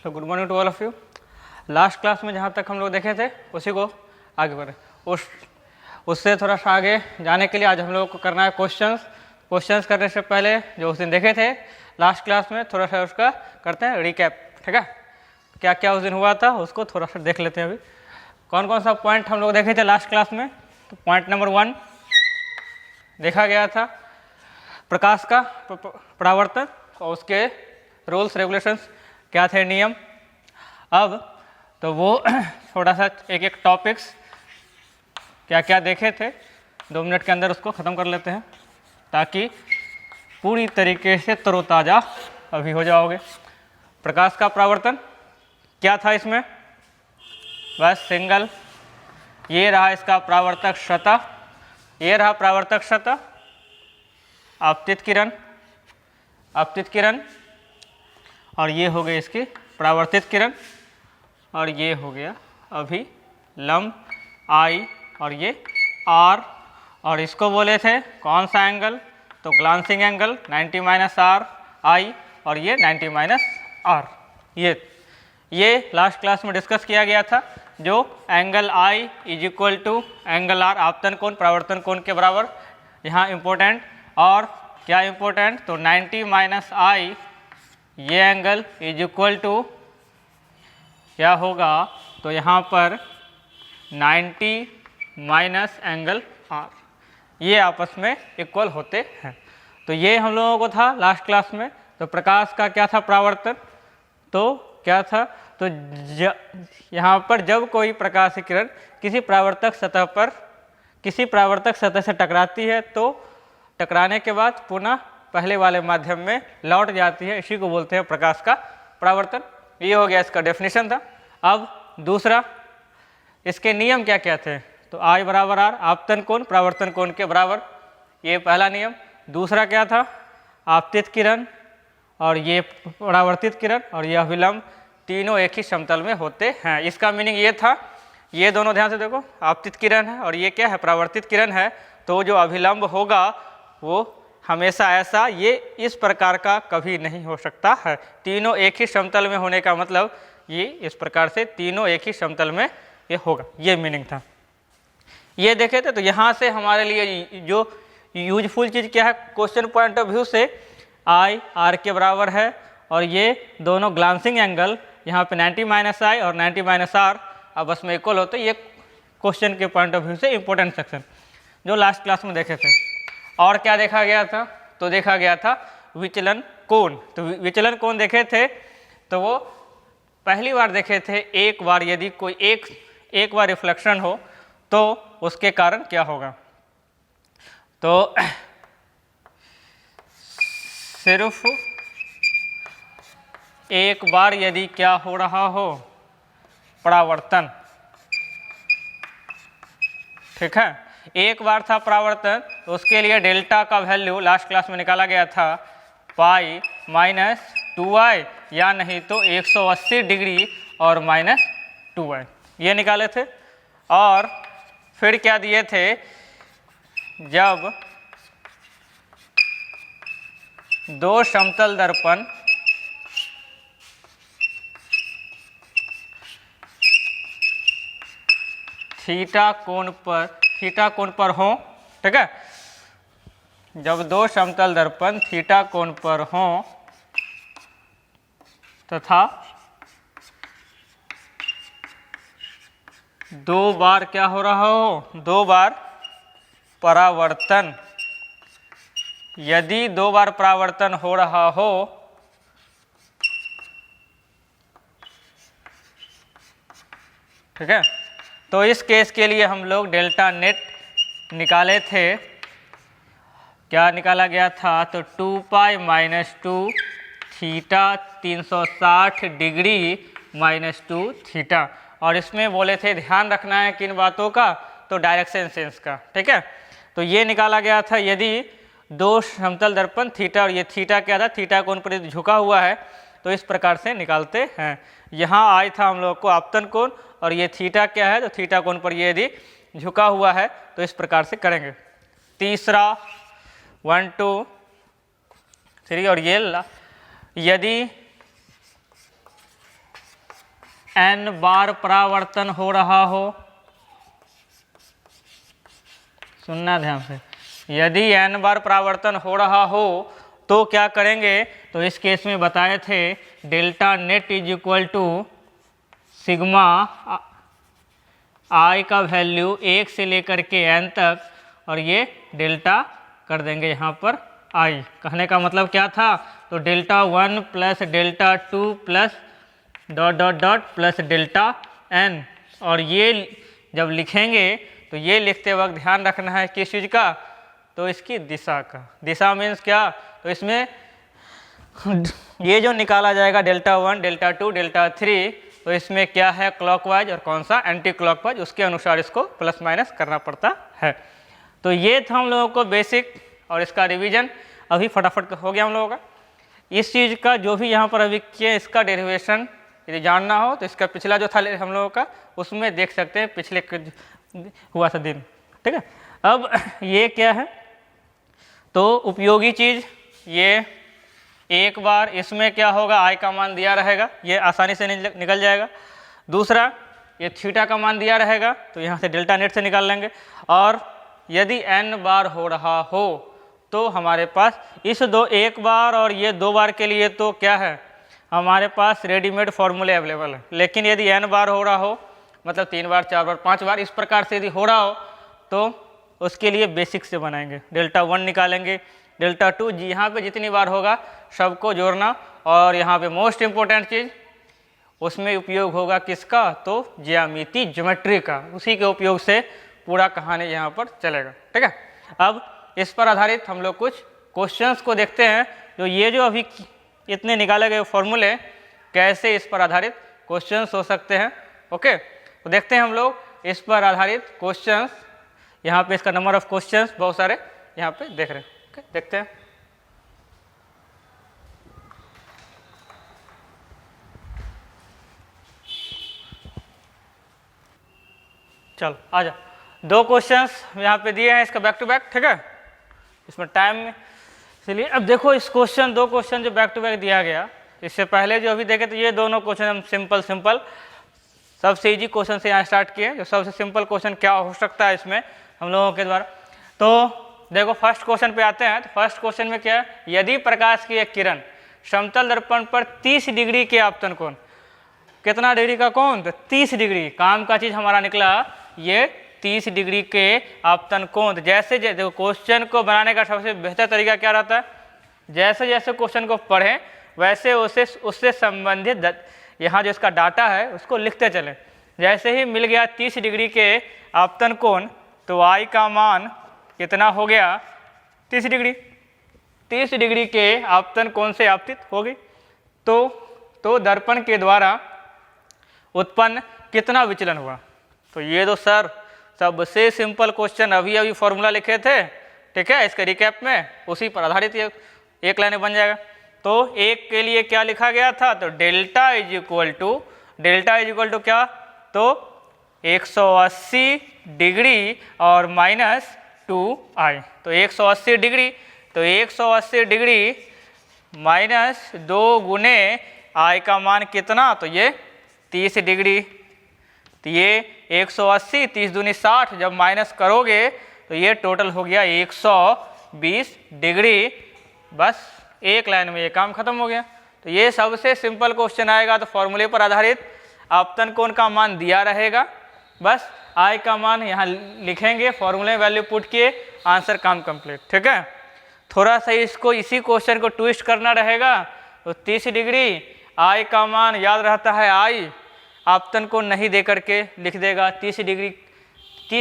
तो good morning to all of you. Last class में जहाँ तक हम लोग देखे थे उसी को आगे बढ़े, उससे थोड़ा सा आगे जाने के लिए आज हम लोग को करना है क्वेश्चंस करने से पहले जो उस दिन देखे थे लास्ट क्लास में थोड़ा सा उसका करते हैं रिकैप। ठीक है, क्या क्या उस दिन हुआ था उसको थोड़ा सा देख लेते हैं। अभी कौन कौन सा पॉइंट हम लोग देखे थे लास्ट क्लास में। तो पॉइंट नंबर 1 देखा गया था प्रकाश का परावर्तन और उसके रूल्स रेगुलेशंस क्या थे, नियम। अब तो वो थोड़ा सा एक एक टॉपिक्स क्या क्या देखे थे 2 मिनट के अंदर उसको ख़त्म कर लेते हैं ताकि पूरी तरीके से तरोताज़ा अभी हो जाओगे। प्रकाश का परावर्तन क्या था इसमें, बस सिंगल ये रहा इसका परावर्तक सतह, ये रहा परावर्तक सतह, आपतित किरण और ये हो गई इसकी परावर्तित किरण और ये हो गया अभिलंब आई और ये आर। और इसको बोले थे कौन सा एंगल, तो glancing angle 90 minus R I और ये 90 माइनस आर। ये लास्ट क्लास में डिस्कस किया गया था। जो angle I is equal to angle R, आपतन कोण परावर्तन कोण के बराबर, यहाँ इम्पोर्टेंट। और क्या इम्पोर्टेंट, तो 90 माइनस आई ये एंगल इज इक्वल टू क्या होगा, तो यहाँ पर 90 माइनस एंगल आर, ये आपस में इक्वल होते हैं। तो ये हम लोगों को था लास्ट क्लास में। तो प्रकाश का क्या था परावर्तन, तो क्या था, तो यहाँ पर जब कोई प्रकाश की किरण किसी परावर्तक सतह से टकराती है तो टकराने के बाद पुनः पहले वाले माध्यम में लौट जाती है, इसी को बोलते हैं प्रकाश का परावर्तन। ये हो गया इसका डेफिनेशन था। अब दूसरा इसके नियम क्या क्या थे, तो आई बराबर आर, आपतन कोण परावर्तन कोण के बराबर, ये पहला नियम। दूसरा क्या था, आपतित किरण और ये परावर्तित किरण और ये अभिलंब तीनों एक ही समतल में होते हैं। इसका मीनिंग ये था, ये दोनों ध्यान से देखो, आपतित किरण है और ये क्या है परावर्तित किरण है, तो जो अभिलंब होगा वो हमेशा ऐसा ये इस प्रकार का कभी नहीं हो सकता है। तीनों एक ही समतल में होने का मतलब ये इस प्रकार से तीनों एक ही समतल में ये होगा, ये मीनिंग था। ये देखे थे। तो यहाँ से हमारे लिए जो यूजफुल चीज़ क्या है, क्वेश्चन पॉइंट ऑफ व्यू से आई आर के बराबर है और ये दोनों ग्लांसिंग एंगल यहाँ पे 90 माइनस आई और 90 माइनस आर आपस में इक्वल होते। ये क्वेश्चन के पॉइंट ऑफ व्यू से इंपॉर्टेंट सेक्शन जो लास्ट क्लास में देखे थे। और क्या देखा गया था, तो देखा गया था विचलन कोण। तो विचलन कोण देखे थे, तो वो पहली बार देखे थे एक बार यदि कोई एक बार रिफ्लेक्शन हो तो उसके कारण क्या होगा, तो सिर्फ एक बार यदि क्या हो रहा हो परावर्तन, ठीक है, एक बार था परावर्तन, तो उसके लिए डेल्टा का वैल्यू लास्ट क्लास में निकाला गया था पाई माइनस 2i या नहीं तो 180 डिग्री और माइनस 2i, ये निकाले थे। और फिर क्या दिए थे, जब दो समतल दर्पण थीटा कोण पर हो, ठीक है, जब दो समतल दर्पण थीटा कोण पर हो तथा दो बार क्या हो रहा हो, 2 बार परावर्तन, यदि 2 बार परावर्तन हो रहा हो ठीक है, तो इस केस के लिए हम लोग डेल्टा नेट निकाले थे। क्या निकाला गया था, तो 2 pi minus 2 theta 360 degree minus 2 theta. और इसमें बोले थे ध्यान रखना है किन बातों का, तो डायरेक्शन सेंस का, ठीक है। तो ये निकाला गया था यदि दो समतल दर्पण थीटा और ये थीटा क्या था, थीटा कोण पर झुका हुआ है, तो इस प्रकार से निकालते हैं। यहाँ आई था हम लोग को आपतन कोण और ये थीटा क्या है, तो थीटा कोण पर ये यदि झुका हुआ है तो इस प्रकार से करेंगे। तीसरा 1 2 3 और ये यदि n बार परावर्तन हो रहा हो, सुनना ध्यान से, यदि n बार परावर्तन हो रहा हो तो क्या करेंगे, तो इस केस में बताए थे delta net is equal to sigma i का वैल्यू 1 से लेकर के n तक, और ये डेल्टा कर देंगे यहाँ पर i। कहने का मतलब क्या था, तो delta 1 plus delta 2 plus dot dot dot plus delta n, और ये जब लिखेंगे तो ये लिखते वक्त ध्यान रखना है किस चीज़ का, तो इसकी दिशा का। दिशा मीन्स क्या, तो इसमें ये जो निकाला जाएगा डेल्टा 1 डेल्टा 2 डेल्टा 3, तो इसमें क्या है क्लॉकवाइज और कौन सा एंटी क्लॉकवाइज, उसके अनुसार इसको प्लस माइनस करना पड़ता है। तो ये था हम लोगों को बेसिक, और इसका रिवीजन अभी फटाफट हो गया हम लोगों का। इस चीज़ का जो भी यहाँ पर अभी किए, इसका डेरिवेशन यदि जानना हो तो इसका पिछला जो था हम लोगों का, उसमें देख सकते हैं पिछले हुआ था दिन, ठीक है। अब ये क्या है, तो उपयोगी चीज़, ये एक बार इसमें क्या होगा, i का मान दिया रहेगा, ये आसानी से निकल जाएगा। दूसरा, ये थीटा का मान दिया रहेगा, तो यहाँ से डेल्टा नेट से निकाल लेंगे। और यदि n बार हो रहा हो तो हमारे पास इस एक बार और ये 2 बार के लिए तो क्या है, हमारे पास रेडीमेड फॉर्मूले अवेलेबल है। लेकिन यदि n बार हो रहा हो, मतलब 3 बार 4 बार 5 बार इस प्रकार से यदि हो रहा हो, तो उसके लिए बेसिक से बनाएंगे। डेल्टा 1 निकालेंगे, डेल्टा 2 यहाँ पे जितनी बार होगा सबको जोड़ना, और यहाँ पे मोस्ट इम्पोर्टेंट चीज़ उसमें उपयोग होगा किसका, तो ज्यामिति ज्योमेट्री का, उसी के उपयोग से पूरा कहानी यहाँ पर चलेगा, ठीक है। अब इस पर आधारित हम लोग कुछ क्वेश्चंस को देखते हैं, जो ये जो अभी इतने निकाले गए फॉर्मूले, कैसे इस पर आधारित क्वेश्चंस हो सकते हैं। ओके, तो देखते हैं हम लोग इस पर आधारित क्वेश्चंस। यहाँ पे इसका नंबर ऑफ क्वेश्चंस बहुत सारे यहाँ पे देख रहे हैं। ओके, देखते हैं। चलो आ जा, 2 क्वेश्चंस यहाँ पे दिए हैं, इसका बैक टू बैक, ठीक है। इसमें टाइम में चलिए, अब देखो इस क्वेश्चन 2 क्वेश्चन जो बैक टू बैक दिया गया, इससे पहले जो अभी देखे तो ये दोनों क्वेश्चन हम सिंपल सबसे इजी क्वेश्चन से यहाँ स्टार्ट किए। जो सबसे सिंपल क्वेश्चन क्या हो सकता है इसमें हम लोगों के द्वारा, तो देखो फर्स्ट क्वेश्चन पे आते हैं। तो फर्स्ट क्वेश्चन में क्या है, यदि प्रकाश की एक किरण समतल दर्पण पर 30 डिग्री के आपतन कोण, कितना डिग्री का कोण, तो 30 डिग्री, काम का चीज़ हमारा निकला ये 30 डिग्री के आपतन कोण। जैसे देखो क्वेश्चन को बनाने का सबसे बेहतर तरीका क्या रहता है, जैसे जैसे क्वेश्चन को पढ़ें वैसे उससे संबंधित यहाँ जो इसका डाटा है उसको लिखते चलें। जैसे ही मिल गया 30 डिग्री के आपतन कोण, तो i का मान कितना हो गया, 30 डिग्री। 30 डिग्री के आपतन कोण से आपतित हो गई, तो दर्पण के द्वारा उत्पन्न कितना विचलन हुआ। तो ये तो सर सबसे सिंपल क्वेश्चन अभी फॉर्मूला लिखे थे, ठीक है, इसके रिकैप में उसी पर आधारित ये एक लाइन बन जाएगा। तो एक के लिए क्या लिखा गया था, तो डेल्टा इज इक्वल टू क्या, तो 180 डिग्री और माइनस 2i। तो 180 डिग्री, तो 180 डिग्री माइनस 2 गुने i का मान कितना, तो ये 30 डिग्री। तो ये 180 30 दूनी 60, जब माइनस करोगे तो ये टोटल हो गया 120 डिग्री। बस एक लाइन में ये काम खत्म हो गया। तो ये सबसे सिंपल क्वेश्चन आएगा, तो फॉर्मूले पर आधारित आपतन कोण का मान दिया रहेगा, बस i का मान यहाँ लिखेंगे, फॉर्मूले वैल्यू पुट किए, आंसर काम कंप्लीट, ठीक है। थोड़ा सा इसी क्वेश्चन को ट्विस्ट करना रहेगा, तो 30 डिग्री i का मान याद रहता है i, आपतन कोण नहीं दे करके लिख देगा 30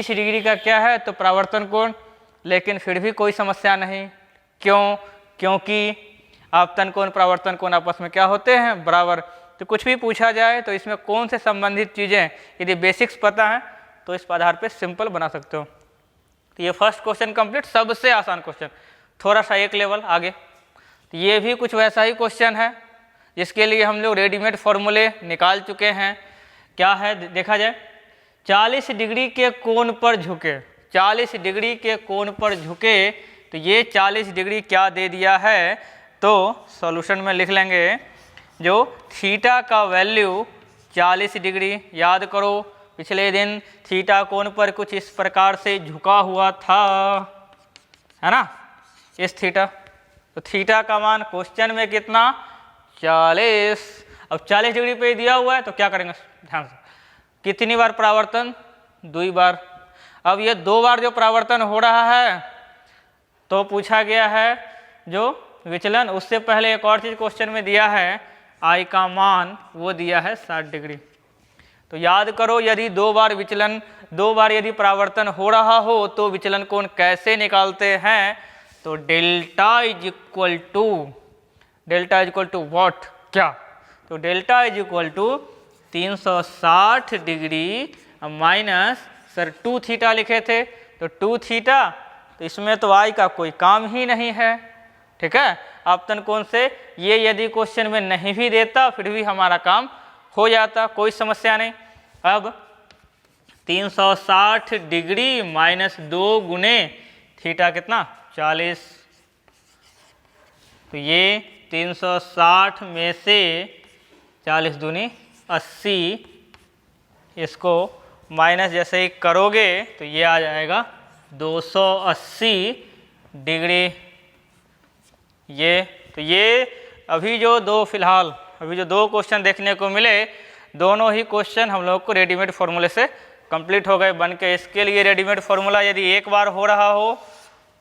डिग्री का क्या है, तो परावर्तन कोण। लेकिन फिर भी कोई समस्या नहीं, क्योंकि आपतन कोण परावर्तन कोण आपस में क्या होते हैं, बराबर। तो कुछ भी पूछा जाए तो इसमें कौन से संबंधित चीज़ें यदि बेसिक्स पता है तो इस आधार पे सिंपल बना सकते हो। तो ये फर्स्ट क्वेश्चन कंप्लीट, सबसे आसान क्वेश्चन, थोड़ा सा एक लेवल आगे। तो ये भी कुछ वैसा ही क्वेश्चन है जिसके लिए हम लोग रेडीमेड फॉर्मूले निकाल चुके हैं। क्या है देखा जाए, 40 डिग्री के कोण पर झुके, 40 डिग्री के कोण पर झुके, तो ये 40 डिग्री क्या दे दिया है, तो सॉल्यूशन में लिख लेंगे, जो थीटा का वैल्यू 40 डिग्री। याद करो पिछले दिन थीटा कोण पर कुछ इस प्रकार से झुका हुआ था, है ना, इस थीटा। तो थीटा का मान क्वेश्चन में कितना, 40। अब 40 डिग्री पे दिया हुआ है तो क्या करेंगे ध्यान से, कितनी बार परावर्तन, 2 बार। अब ये 2 बार जो परावर्तन हो रहा है तो पूछा गया है जो विचलन, उससे पहले एक और चीज क्वेश्चन में दिया है, आई का मान वो दिया है 60 डिग्री। तो याद करो यदि 2 बार विचलन, 2 बार यदि परावर्तन हो रहा हो तो विचलन कोण कैसे निकालते हैं, तो delta is equal to what, क्या, तो delta is equal to 360 degree minus, sir 2 theta लिखे थे तो 2 थीटा, तो इसमें तो आई का कोई काम ही नहीं है, ठीक है। आपतन कोण से ये यदि क्वेश्चन में नहीं भी देता फिर भी हमारा काम हो जाता, कोई समस्या नहीं। अब 360 डिग्री माइनस 2 गुने थीटा कितना, 40। तो ये 360 में से 40 दूनी 80, इसको माइनस जैसे ही करोगे तो ये आ जाएगा 280 डिग्री। ये तो ये अभी जो दो क्वेश्चन देखने को मिले, दोनों ही क्वेश्चन हम लोग को रेडीमेड फॉर्मूले से कंप्लीट हो गए बन के। इसके लिए रेडीमेड फॉर्मूला यदि एक बार हो रहा हो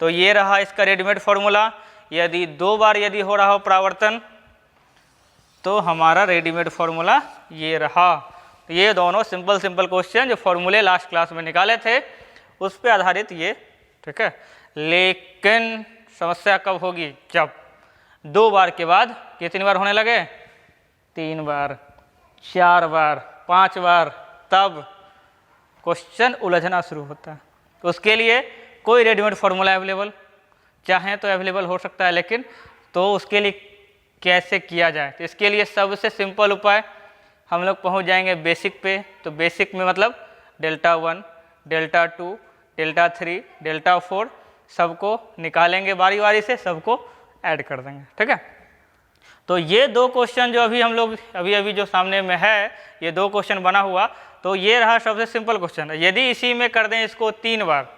तो ये रहा इसका रेडीमेड फॉर्मूला, यदि 2 बार यदि हो रहा हो परावर्तन तो हमारा रेडीमेड फॉर्मूला ये रहा। तो ये दोनों सिंपल क्वेश्चन जो फॉर्मूले लास्ट क्लास में निकाले थे उस पर आधारित ये, ठीक है। लेकिन समस्या कब होगी, जब 2 बार के बाद कितनी बार होने लगे, 3 बार, 4 बार, 5 बार, तब क्वेश्चन उलझना शुरू होता है। तो उसके लिए कोई रेडीमेड फॉर्मूला अवेलेबल, चाहे तो अवेलेबल हो सकता है, लेकिन तो उसके लिए कैसे किया जाए, तो इसके लिए सबसे सिंपल उपाय हम लोग पहुंच जाएंगे बेसिक पे। तो बेसिक में मतलब डेल्टा 1, डेल्टा 2, डेल्टा 3, डेल्टा 4 सबको निकालेंगे बारी बारी से, सबको ऐड कर देंगे, ठीक है। तो ये 2 क्वेश्चन जो अभी हम लोग अभी जो सामने में है, ये 2 क्वेश्चन बना हुआ, तो ये रहा सबसे सिंपल क्वेश्चन। यदि इसी में कर दें इसको 3 बार,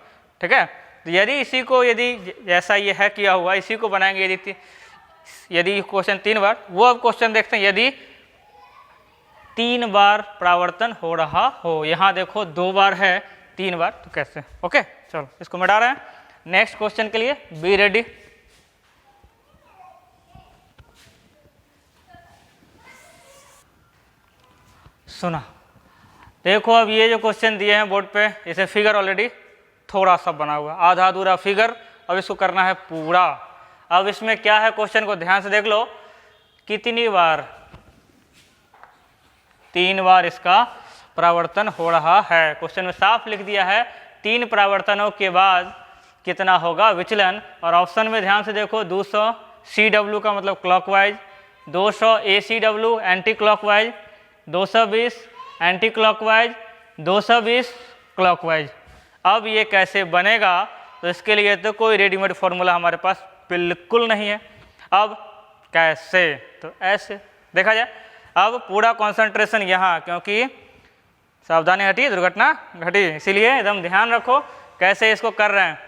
ठीक है, तो यदि इसी को यदि जैसा ये है किया हुआ इसी को बनाएंगे यदि क्वेश्चन 3 बार, वो अब क्वेश्चन देखते हैं यदि 3 बार परावर्तन हो रहा हो। यहाँ देखो 2 बार है, 3 बार, तो कैसे, ओके। चलो इसको मिटा रहे हैं, नेक्स्ट क्वेश्चन के लिए बी रेडी। सुना, देखो अब ये जो क्वेश्चन दिए हैं बोर्ड पे, इसे फिगर ऑलरेडी थोड़ा सा बना हुआ, आधा अधूरा फिगर, अब इसको करना है पूरा। अब इसमें क्या है, क्वेश्चन को ध्यान से देख लो, कितनी बार, 3 बार इसका परावर्तन हो रहा है। क्वेश्चन में साफ लिख दिया है 3 परावर्तनों के बाद कितना होगा विचलन। और ऑप्शन में ध्यान से देखो, 200 CW का मतलब clockwise, 200 ACW anti clockwise, 220 anti clockwise, 220 clockwise. अब ये कैसे बनेगा, तो इसके लिए तो कोई रेडीमेड फॉर्मूला हमारे पास बिल्कुल नहीं है। अब कैसे, तो ऐसे देखा जाए। अब पूरा कंसंट्रेशन यहाँ, क्योंकि सावधानी हटी दुर्घटना घटी, इसीलिए एकदम ध्यान रखो कैसे इसको कर रहे हैं।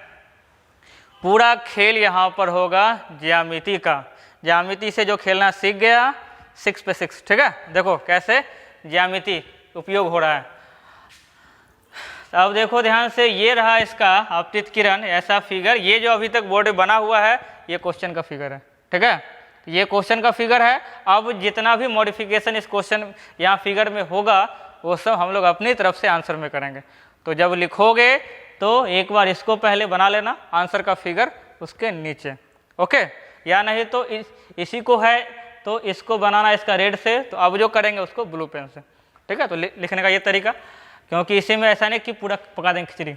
पूरा खेल यहाँ पर होगा ज्यामिति का, ज्यामिति से जो खेलना सीख गया 6 पे 6, ठीक है। देखो कैसे ज्यामिति उपयोग हो रहा है। अब देखो ध्यान से, ये रहा इसका आपतित किरण, ऐसा फिगर, ये जो अभी तक बोर्ड बना हुआ है ये क्वेश्चन का फिगर है, ठीक है, ये क्वेश्चन का फिगर है। अब जितना भी मॉडिफिकेशन इस क्वेश्चन यहाँ फिगर में होगा वो सब हम लोग अपनी तरफ से आंसर में करेंगे। तो जब लिखोगे तो एक बार इसको पहले बना लेना, आंसर का फिगर उसके नीचे, ओके। या नहीं तो इसी को है तो इसको बनाना इसका रेड से, तो अब जो करेंगे उसको ब्लू पेन से, ठीक है। तो लिखने का ये तरीका, क्योंकि इसी में ऐसा नहीं कि पूरा पका देंगे खिचड़ी।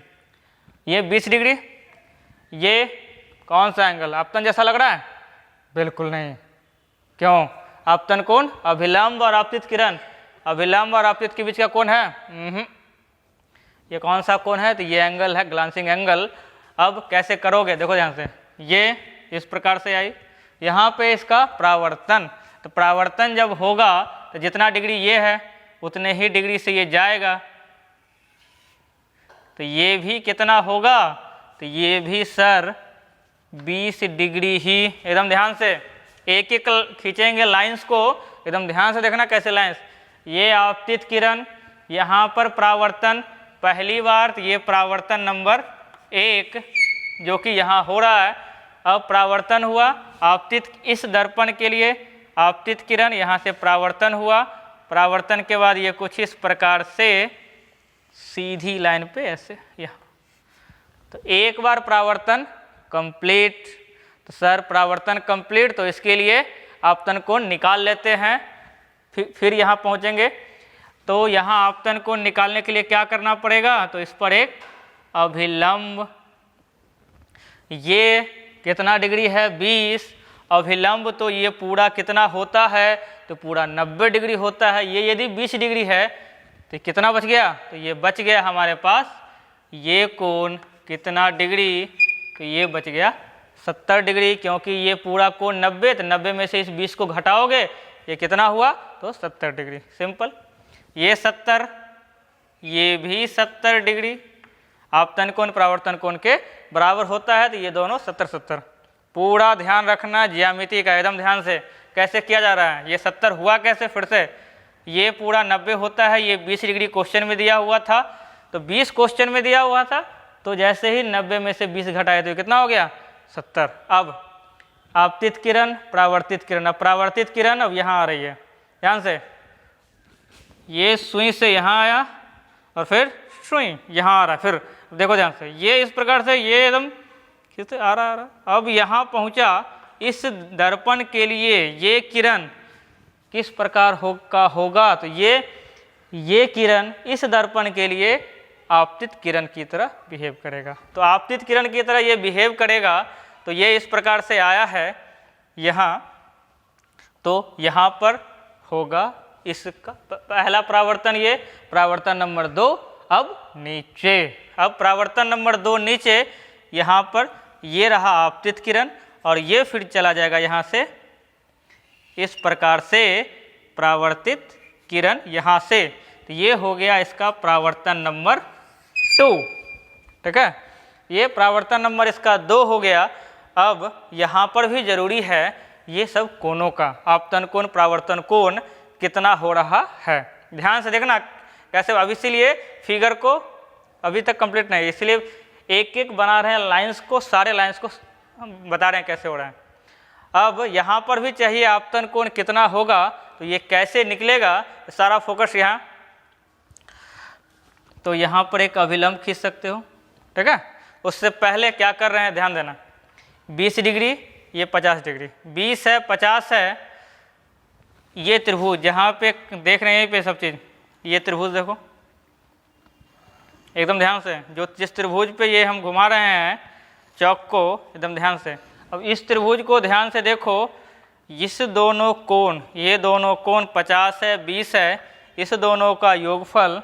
ये 20 डिग्री, ये कौन सा एंगल, आपतन जैसा लग रहा है, बिल्कुल नहीं। क्यों, आपतन कोण, अभिलंब और आपतित किरण, अभिलंब और आपतित के बीच का कोण है, ये कौन सा कोण है, तो ये एंगल है ग्लांसिंग एंगल। अब कैसे करोगे, देखो ध्यान से, ये इस प्रकार से आई, यहाँ पे इसका परावर्तन, तो परावर्तन जब होगा तो जितना डिग्री ये है उतने ही डिग्री से ये जाएगा, तो ये भी कितना होगा, तो ये भी सर 20 डिग्री ही। एकदम ध्यान से एक एक खींचेंगे लाइंस को, एकदम ध्यान से देखना कैसे लाइंस। ये आपतित किरण, यहाँ पर प्रावर्तन पहली बार, तो ये प्रावर्तन नंबर 1 जो कि यहाँ हो रहा है। अब प्रावर्तन हुआ आपतित, इस दर्पण के लिए आपतित किरण, यहाँ से प्रावर्तन हुआ, प्रावर्तन के बाद ये कुछ इस प्रकार से सीधी लाइन पे ऐसे यहाँ, तो एक बार प्रावर्तन कंप्लीट। तो सर प्रावर्तन कंप्लीट, तो इसके लिए आपतन कोण निकाल लेते हैं। फिर यहाँ पहुँचेंगे, तो यहाँ आपतन कोण निकालने के लिए क्या करना पड़ेगा, तो इस पर एक अभिलंब, ये कितना डिग्री है 20, अभिलंब तो ये पूरा कितना होता है, तो पूरा 90 डिग्री होता है। ये यदि 20 डिग्री है तो कितना बच गया, तो ये बच गया हमारे पास ये कोण कितना डिग्री, तो ये बच गया 70 डिग्री, क्योंकि ये पूरा कोण 90, तो 90 में से इस 20 को घटाओगे ये कितना हुआ, तो 70 डिग्री। सिंपल, ये 70, ये भी 70 डिग्री आपतन कोण प्रावर्तन कोण के बराबर होता है, तो ये दोनों 70-70। पूरा ध्यान रखना ज्यामिति का, एकदम ध्यान से कैसे किया जा रहा है। ये 70 हुआ कैसे, फिर से ये पूरा 90 होता है, ये 20 डिग्री क्वेश्चन में दिया हुआ था, तो 20 क्वेश्चन में दिया हुआ था, तो जैसे ही 90 में से 20 घटाए तो कितना हो गया 70। अब आपतित किरण परावर्तित किरण, अब परावर्तित किरण अब यहाँ आ रही है, ध्यान से, ये सुई से यहाँ आया और फिर सुई यहाँ आ रहा है, फिर देखो ध्यान से, ये इस प्रकार से ये एकदम किससे आ रहा। अब यहाँ पहुँचा, इस दर्पण के लिए ये किरण किस प्रकार होगा, तो ये किरण इस दर्पण के लिए आपतित किरण की तरह बिहेव करेगा। तो आपतित किरण की तरह ये बिहेव करेगा, तो ये इस प्रकार से आया है यहाँ, तो यहाँ पर होगा इसका पहला प्रावर्तन, ये प्रावर्तन नंबर 2। अब नीचे, अब प्रावर्तन नंबर 2 नीचे, यहाँ पर ये रहा आपतित किरण, और ये फिर चला जाएगा यहाँ से इस प्रकार से परावर्तित किरण यहाँ से, तो ये हो गया इसका प्रावर्तन नंबर 2। ठीक है, ये प्रावर्तन नंबर इसका 2 हो गया। अब यहाँ पर भी जरूरी है ये सब कोणों का, आपतन कोण प्रावर्तन कोण कितना हो रहा है, ध्यान से देखना कैसे। अब इसीलिए फिगर को अभी तक कंप्लीट नहीं, इसलिए एक एक बना रहे हैं लाइंस को, सारे लाइंस को हम बता रहे हैं कैसे हो रहा है। अब यहाँ पर भी चाहिए आपतन कोण कितना होगा, तो ये कैसे निकलेगा, सारा फोकस यहाँ, तो यहाँ पर एक अभिलंब खींच सकते हो। ठीक है, उससे पहले क्या कर रहे हैं ध्यान देना, 20 डिग्री, ये 50 डिग्री, 20 है 50 है, ये त्रिभुज जहाँ पे देख रहे हैं यहीं पे सब चीज़, ये त्रिभुज देखो एकदम ध्यान से, जो जिस त्रिभुज पे ये हम घुमा रहे हैं चौक को, एकदम ध्यान से। अब इस त्रिभुज को ध्यान से देखो, इस दोनों कोण, ये दोनों कोण 50 है 20 है, इस दोनों का योगफल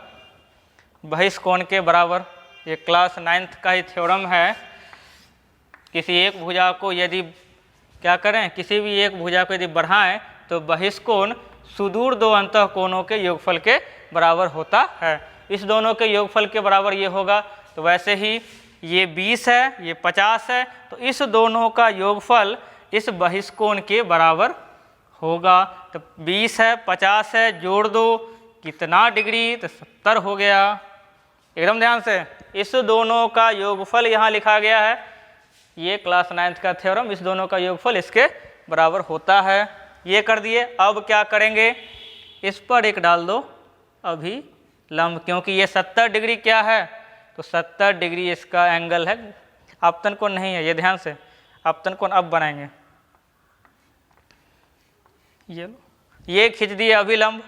बहिष कोण के बराबर। ये क्लास 9th का ही थ्योरम है। किसी एक भुजा को यदि क्या करें, किसी भी एक भुजा को यदि बढ़ाएं तो बहिष कोण सुदूर दो अंतः कोणों के योगफल के बराबर होता है। इस दोनों के योगफल के बराबर ये होगा, तो वैसे ही ये 20 है ये 50 है, तो इस दोनों का योगफल इस बहिष कोण के बराबर होगा। तो 20 है 50 है, जोड़ दो कितना डिग्री, तो 70 हो गया। एकदम ध्यान से, इस दोनों का योगफल यहाँ लिखा गया है, ये क्लास 9th का थ्योरम, इस दोनों का योगफल इसके बराबर होता है। ये कर दिए। अब क्या करेंगे, इस पर एक डाल दो अभिलंब, क्योंकि ये 70 डिग्री क्या है, तो 70 डिग्री इसका एंगल है, आपतन कोण नहीं है। ये ध्यान से, आपतन कोण अब बनाएंगे, ये लो, ये खींच दिए अभिलंब।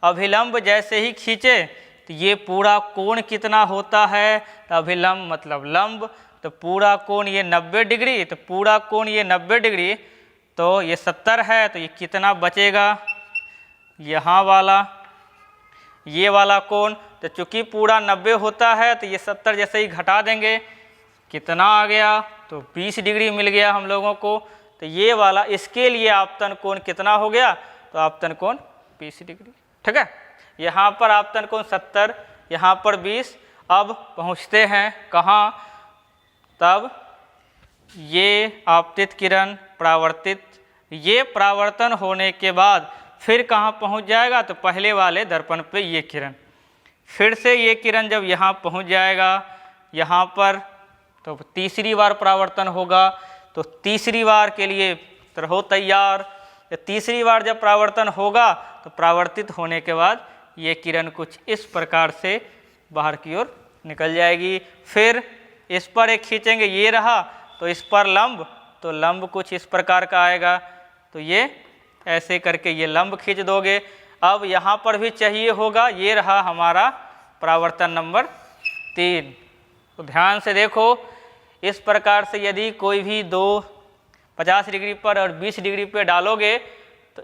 अभिलंब जैसे ही खींचे तो ये पूरा कोण कितना होता है, तो अभिलंब मतलब लंब, तो पूरा कोण ये 90 डिग्री, तो पूरा कोण ये 90 डिग्री, तो ये 70 है, तो ये कितना बचेगा, यहाँ वाला ये वाला कोण, तो चूंकि पूरा 90 होता है तो ये 70 जैसे ही घटा देंगे, कितना आ गया, तो 20 डिग्री मिल गया हम लोगों को। तो ये वाला, इसके लिए आपतन कोण कितना हो गया, तो आपतन कोण 20 डिग्री। ठीक है। यहाँ पर आपतन कोण 70, यहाँ पर 20। अब पहुँचते हैं कहाँ, तब ये आपतित किरण परावर्तित, ये परावर्तन होने के बाद फिर कहाँ पहुँच जाएगा, तो पहले वाले दर्पण पे ये किरण, फिर से ये किरण जब यहाँ पहुँच जाएगा यहाँ पर, तो तीसरी बार परावर्तन होगा। तो तीसरी बार के लिए रहो तैयार। तीसरी बार जब परावर्तन होगा तो परावर्तित होने के बाद ये किरण कुछ इस प्रकार से बाहर की ओर निकल जाएगी। फिर इस पर एक खींचेंगे, ये रहा, तो इस पर लंब, तो लंब कुछ इस प्रकार का आएगा। तो ये ऐसे करके ये लंब खींच दोगे। अब यहाँ पर भी चाहिए होगा, ये रहा हमारा परावर्तन नंबर 3। तो ध्यान से देखो, इस प्रकार से यदि कोई भी दो 50 डिग्री पर और 20 डिग्री पे डालोगे तो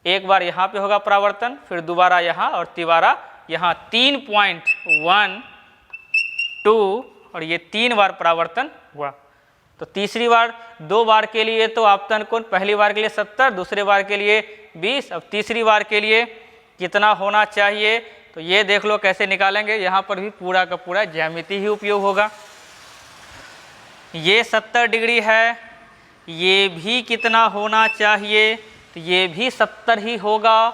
एक बार यहाँ पे होगा परावर्तन, फिर दोबारा यहाँ और तिबारा यहाँ 3.1, 2 और ये 3 बार परावर्तन हुआ। तो तीसरी बार 2 बार के लिए तो आपतन कोण पहली बार के लिए 70, दूसरे बार के लिए 20, अब तीसरी बार के लिए कितना होना चाहिए, तो ये देख लो कैसे निकालेंगे। यहाँ पर भी पूरा का पूरा ज्यामिति ही उपयोग होगा। ये 70 डिग्री है, ये भी कितना होना चाहिए, तो ये भी 70 ही होगा।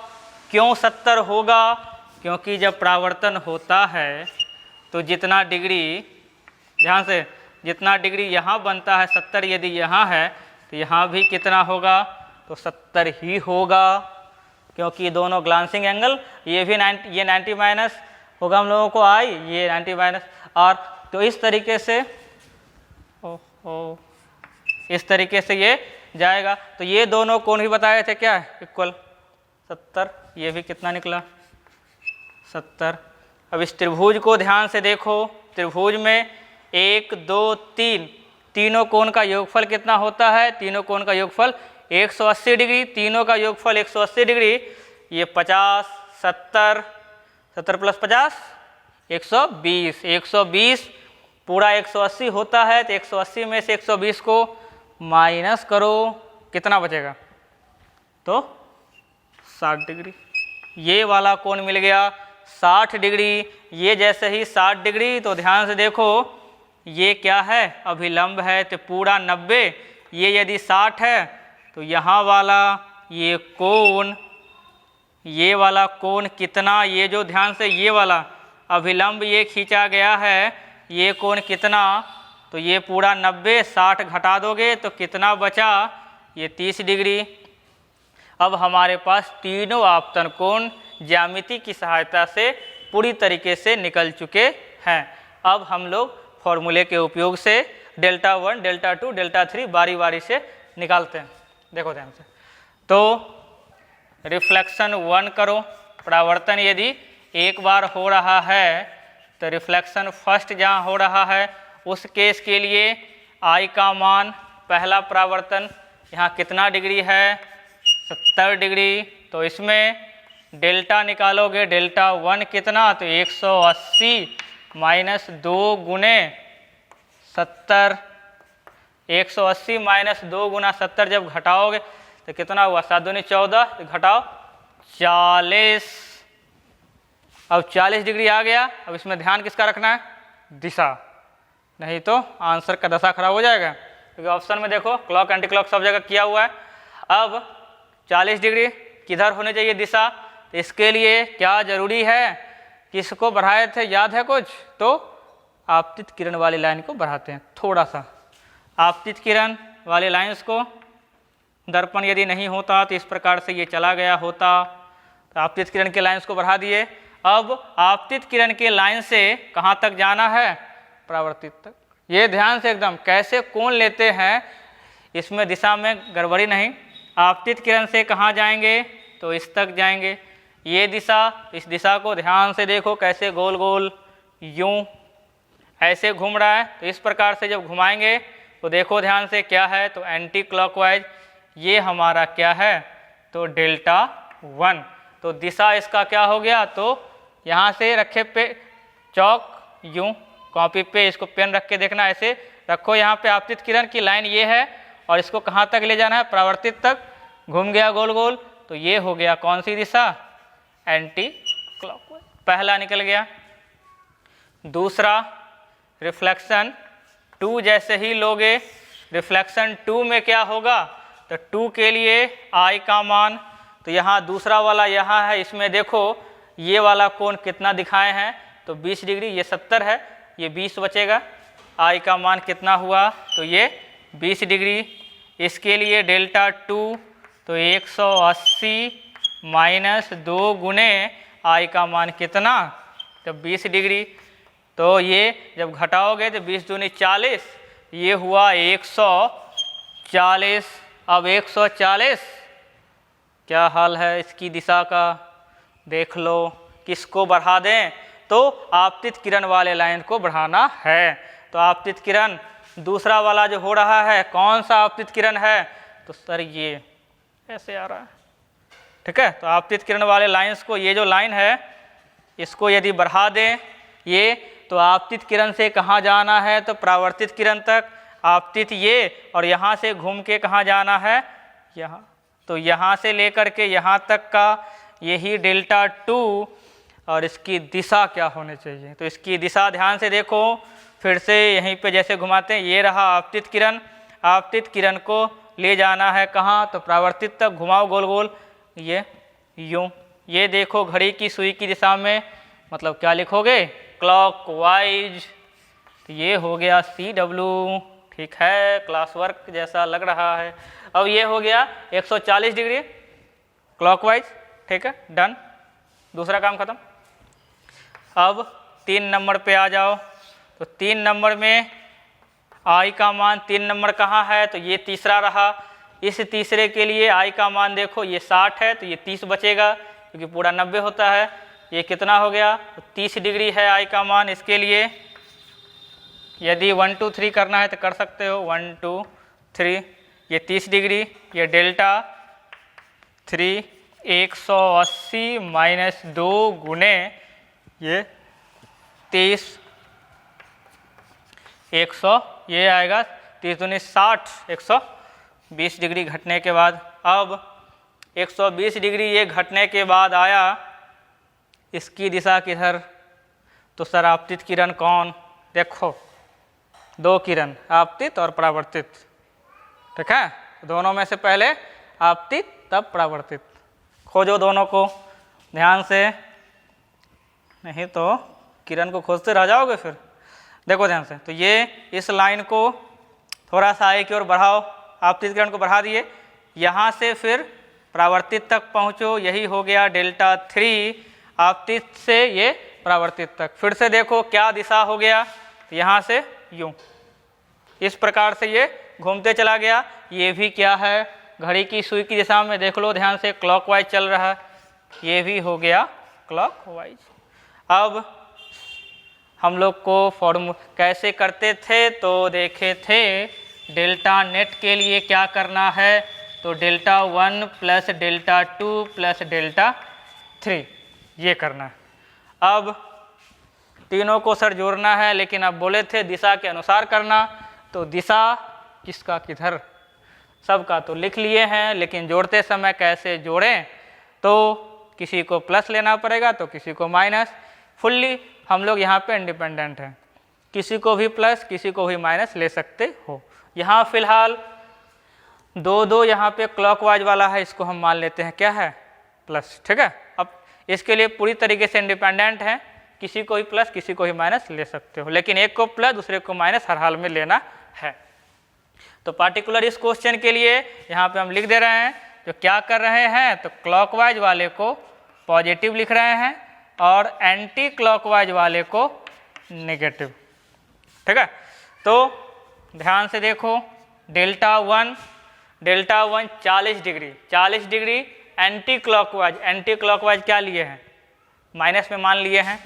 क्यों 70 होगा, क्योंकि जब परावर्तन होता है तो जितना डिग्री, ध्यान से, जितना डिग्री यहाँ बनता है 70 यदि यहाँ है तो यहाँ भी कितना होगा, तो 70 ही होगा, क्योंकि दोनों ग्लांसिंग एंगल, ये भी 90, ये 90 माइनस होगा हम लोगों को आई, ये 90 माइनस और, तो इस तरीके से इस तरीके से ये जाएगा। तो ये दोनों कोण भी बताए थे क्या, इक्वल 70, ये भी कितना निकला 70। अब इस त्रिभुज को ध्यान से देखो, त्रिभुज में 1 2 3 तीनों कोण का योगफल कितना होता है, तीनों कोण का योगफल 180 डिग्री, तीनों का योगफल 180 डिग्री, ये 50 70 70 प्लस 50 120, 120 पूरा 180 होता है, तो 180 में से 120 को माइनस करो, कितना बचेगा, तो 60 डिग्री। ये वाला कोण मिल गया 60 डिग्री। ये जैसे ही 60 डिग्री, तो ध्यान से देखो ये क्या है, अभिलंब है, तो पूरा 90, ये यदि 60 है तो यहाँ वाला ये कोण, ये वाला कोण कितना, ये जो ध्यान से ये वाला अभिलंब ये खींचा गया है, ये कोण कितना, तो ये पूरा 90, 60 घटा दोगे तो कितना बचा, ये 30 डिग्री। अब हमारे पास तीनों आपतन कोण ज्यामिति की सहायता से पूरी तरीके से निकल चुके हैं। अब हम लोग फॉर्मूले के उपयोग से डेल्टा 1, डेल्टा 2, डेल्टा 3 बारी बारी से निकालते हैं। देखो ध्यान से, तो रिफ्लेक्शन 1 करो, परावर्तन यदि एक बार हो रहा है तो रिफ्लेक्शन फर्स्ट जहाँ हो रहा है उस केस के लिए आई का मान, पहला परावर्तन यहाँ कितना डिग्री है 70 डिग्री, तो इसमें डेल्टा निकालोगे, डेल्टा 1 कितना, तो 180 माइनस 2 गुने 70, 180 माइनस 2 गुना 70 जब घटाओगे तो कितना हुआ, 7 दूनी 14, तो घटाओ 40। अब 40 डिग्री आ गया। अब इसमें ध्यान किसका रखना है, दिशा, नहीं तो आंसर का दशा खराब हो जाएगा, क्योंकि ऑप्शन में देखो क्लॉक एंटी क्लॉक सब जगह किया हुआ है। अब 40 डिग्री किधर होने चाहिए दिशा, तो इसके लिए क्या जरूरी है, किसको बढ़ाए थे याद है कुछ, तो आपतित किरण वाली लाइन को बढ़ाते हैं थोड़ा सा। आपतित किरण वाली लाइन्स को, दर्पण यदि नहीं होता तो इस प्रकार से ये चला गया होता, तो आपतित किरण के लाइन्स को बढ़ा दिए। अब आपतित किरण के लाइन से कहाँ तक जाना है, परावर्तित तक। ये ध्यान से एकदम कैसे कोण लेते हैं, इसमें दिशा में गड़बड़ी नहीं। आपतित किरण से कहाँ जाएंगे, तो इस तक जाएंगे। ये दिशा, इस दिशा को ध्यान से देखो कैसे गोल गोल यूं ऐसे घूम रहा है, तो इस प्रकार से जब घुमाएंगे तो देखो ध्यान से क्या है, तो एंटी क्लॉकवाइज ये हमारा क्या है, तो डेल्टा 1। तो दिशा इसका क्या हो गया, तो यहाँ से रखे पे चौक यूं, कॉपी पे इसको पेन रख के देखना, ऐसे रखो, यहाँ पे आपतित किरण की लाइन ये है और इसको कहाँ तक ले जाना है, परावर्तित तक, घूम गया गोल गोल, तो ये हो गया कौन सी दिशा, एंटी क्लॉकवाइज। पहला निकल गया। दूसरा रिफ्लेक्शन 2 जैसे ही लोगे, रिफ्लेक्शन 2 में क्या होगा, तो 2 के लिए I का मान, तो यहाँ दूसरा वाला यहाँ है, इसमें देखो ये वाला कोण कितना दिखाए हैं, तो 20 डिग्री, ये 70 है, ये 20 बचेगा। I का मान कितना हुआ, तो ये 20 डिग्री। इसके लिए डेल्टा 2 तो 180 माइनस 2 गुने I का मान कितना, तो 20 डिग्री। तो ये जब घटाओगे तो 20 दूनी 40, ये हुआ 140। अब 140 क्या हाल है इसकी दिशा का, देख लो। किसको बढ़ा दें, तो आपतित किरण वाले लाइन को बढ़ाना है। तो आपतित किरण दूसरा वाला जो हो रहा है, कौन सा आपतित किरण है, तो सर ये ऐसे आ रहा है, ठीक है। तो आपतित किरण वाले लाइंस को, ये जो लाइन है इसको यदि बढ़ा दें ये, तो आपतित किरण से कहाँ जाना है, तो परावर्तित किरण तक। आपतित ये, और यहाँ से घूम के कहाँ जाना है, यहाँ। तो यहाँ से लेकर के यहाँ तक का यही डेल्टा 2, और इसकी दिशा क्या होनी चाहिए, तो इसकी दिशा ध्यान से देखो। फिर से यहीं पे जैसे घुमाते हैं, ये रहा आपतित किरण। आपतित किरण को ले जाना है कहाँ, तो परावर्तित तक। घुमाओ गोल गोल, ये यूँ। ये देखो घड़ी की सुई की दिशा में, मतलब क्या लिखोगे, क्लॉकवाइज। तो ये हो गया CW, ठीक है, क्लास वर्क जैसा लग रहा है। अब ये हो गया 140 डिग्री क्लॉकवाइज, ठीक है, डन। दूसरा काम खत्म। अब 3 नंबर पे आ जाओ। तो 3 नंबर में I का मान, 3 नंबर कहाँ है, तो ये तीसरा रहा। इस तीसरे के लिए I का मान देखो, ये 60 है, तो ये 30 बचेगा, क्योंकि पूरा 90 होता है। ये कितना हो गया, तो 30 डिग्री है I का मान। इसके लिए यदि 1 2 3 करना है तो कर सकते हो, 1 2 3, ये 30 डिग्री। ये डेल्टा 3 180 माइनस 2 गुने ये 30, 100, ये आएगा 30 दूनी 60, 120 डिग्री घटने के बाद। अब 120 डिग्री ये घटने के बाद आया, इसकी दिशा किधर, तो सर आपतित किरण कौन, देखो 2 किरण, आपतित और परावर्तित, ठीक है। दोनों में से पहले आपतित तब परावर्तित, खोजो दोनों को ध्यान से, नहीं तो किरण को खोजते रह जाओगे फिर। देखो ध्यान से, तो ये इस लाइन को थोड़ा सा आगे की ओर बढ़ाओ, आपतित किरण को बढ़ा दिए, यहाँ से फिर परावर्तित तक पहुँचो, यही हो गया डेल्टा 3। आपतित से ये परावर्तित तक, फिर से देखो क्या दिशा हो गया, तो यहाँ से यूँ, इस प्रकार से ये घूमते चला गया। ये भी क्या है, घड़ी की सुई की दिशा में, देख लो ध्यान से, क्लॉकवाइज चल रहा है, ये भी हो गया क्लॉकवाइज। अब हम लोग को फॉर्मूला कैसे करते थे, तो देखे थे डेल्टा नेट के लिए क्या करना है, तो delta 1 plus delta 2 plus delta 3 ये करना है। अब तीनों को सर जोड़ना है, लेकिन अब बोले थे दिशा के अनुसार करना, तो दिशा किसका किधर, सबका तो लिख लिए हैं, लेकिन जोड़ते समय कैसे जोड़ें, तो किसी को प्लस लेना पड़ेगा तो किसी को माइनस। फुल्ली हम लोग यहाँ पे इंडिपेंडेंट हैं, किसी को भी प्लस किसी को भी माइनस ले सकते हो। यहाँ फिलहाल 2 यहाँ पे क्लॉकवाइज वाला है, इसको हम मान लेते हैं क्या है, प्लस, ठीक है। अब इसके लिए पूरी तरीके से इंडिपेंडेंट है, किसी को भी प्लस किसी को भी माइनस ले सकते हो, लेकिन एक को प्लस दूसरे को माइनस हर हाल में लेना है। तो पार्टिकुलर इस क्वेश्चन के लिए यहाँ पे हम लिख दे रहे हैं, जो क्या कर रहे हैं, तो क्लॉकवाइज वाले को पॉजिटिव लिख रहे हैं और एंटी क्लॉकवाइज वाले को नेगेटिव, ठीक है। तो ध्यान से देखो, delta 1 40 degree, 40 degree anti clockwise क्या लिए हैं, माइनस में मान लिए हैं,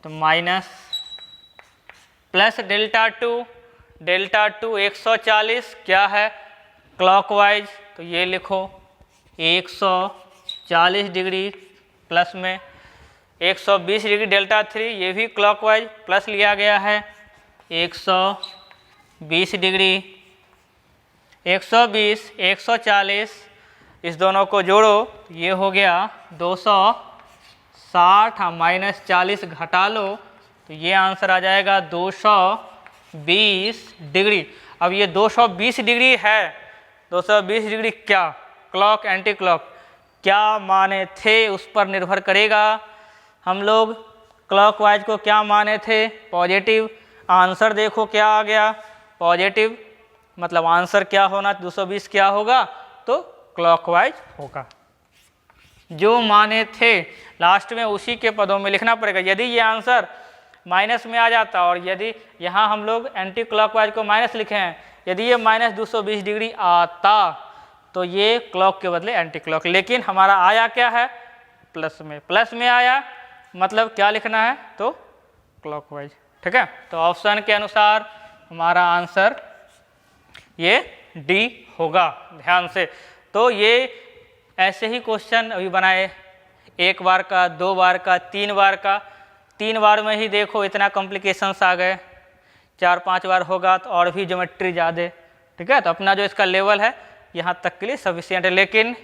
तो माइनस, प्लस डेल्टा 2 140 क्या है, क्लॉकवाइज, तो ये लिखो 140 डिग्री, प्लस में 120 डिग्री डेल्टा 3, ये भी क्लॉकवाइज, प्लस लिया गया है 120 डिग्री, 120 140, इस दोनों को जोड़ो, ये हो गया 60 माइनस 40 घटा लो तो ये आंसर आ जाएगा 220 डिग्री। अब ये 220 डिग्री है, 220 डिग्री क्या क्लॉक एंटी क्लॉक क्या माने थे उस पर निर्भर करेगा। हम लोग क्लॉकवाइज को क्या माने थे, पॉजिटिव। आंसर देखो क्या आ गया, पॉजिटिव, मतलब आंसर क्या होना 220 क्या होगा तो क्लॉकवाइज होगा। जो माने थे लास्ट में उसी के पदों में लिखना पड़ेगा। यदि ये आंसर माइनस में आ जाता और यदि यहाँ हम लोग एंटी क्लॉकवाइज को माइनस लिखे हैं, यदि ये माइनस 220 डिग्री आता तो ये क्लॉक के बदले एंटी क्लॉक, लेकिन हमारा आया क्या है प्लस में, प्लस में आया मतलब क्या लिखना है तो क्लॉकवाइज। ठीक है, तो ऑप्शन के अनुसार हमारा आंसर ये डी होगा, ध्यान से। तो ये ऐसे ही क्वेश्चन अभी बनाए, एक बार का, 2 बार का, 3 बार का। 3 बार में ही देखो इतना कॉम्प्लिकेशंस आ गए, 4-5 बार होगा तो और भी ज्योमेट्री ज़्यादा। ठीक है, तो अपना जो इसका लेवल है यहाँ तक के लिए सफिशिएंट है, लेकिन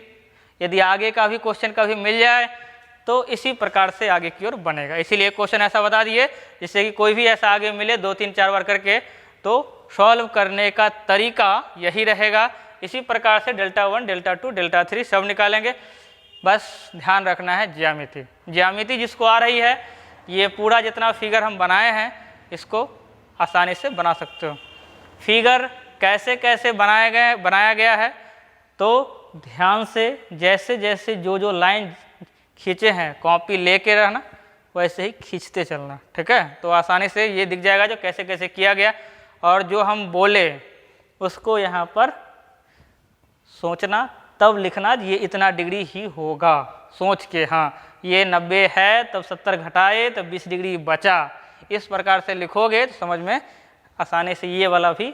यदि आगे का भी क्वेश्चन कभी मिल जाए तो इसी प्रकार से आगे की ओर बनेगा। इसीलिए क्वेश्चन ऐसा बता दिए जिससे कि कोई भी ऐसा आगे मिले 2-3-4 बार करके तो सॉल्व करने का तरीका यही रहेगा। इसी प्रकार से डेल्टा 1, डेल्टा 2, डेल्टा 3 सब निकालेंगे। बस ध्यान रखना है ज्यामिति, ज्यामिति जिसको आ रही है ये पूरा जितना फिगर हम बनाए हैं इसको आसानी से बना सकते हो। फिगर कैसे कैसे बनाया गया है तो ध्यान से जैसे जैसे जो लाइन खींचे हैं कॉपी लेके रहना, वैसे ही खींचते चलना। ठीक है, तो आसानी से ये दिख जाएगा जो कैसे कैसे किया गया, और जो हम बोले उसको यहाँ पर सोचना तब लिखना ये इतना डिग्री ही होगा सोच के। हाँ ये 90 है तब 70 घटाए तब 20 डिग्री बचा, इस प्रकार से लिखोगे तो समझ में आसानी से ये वाला भी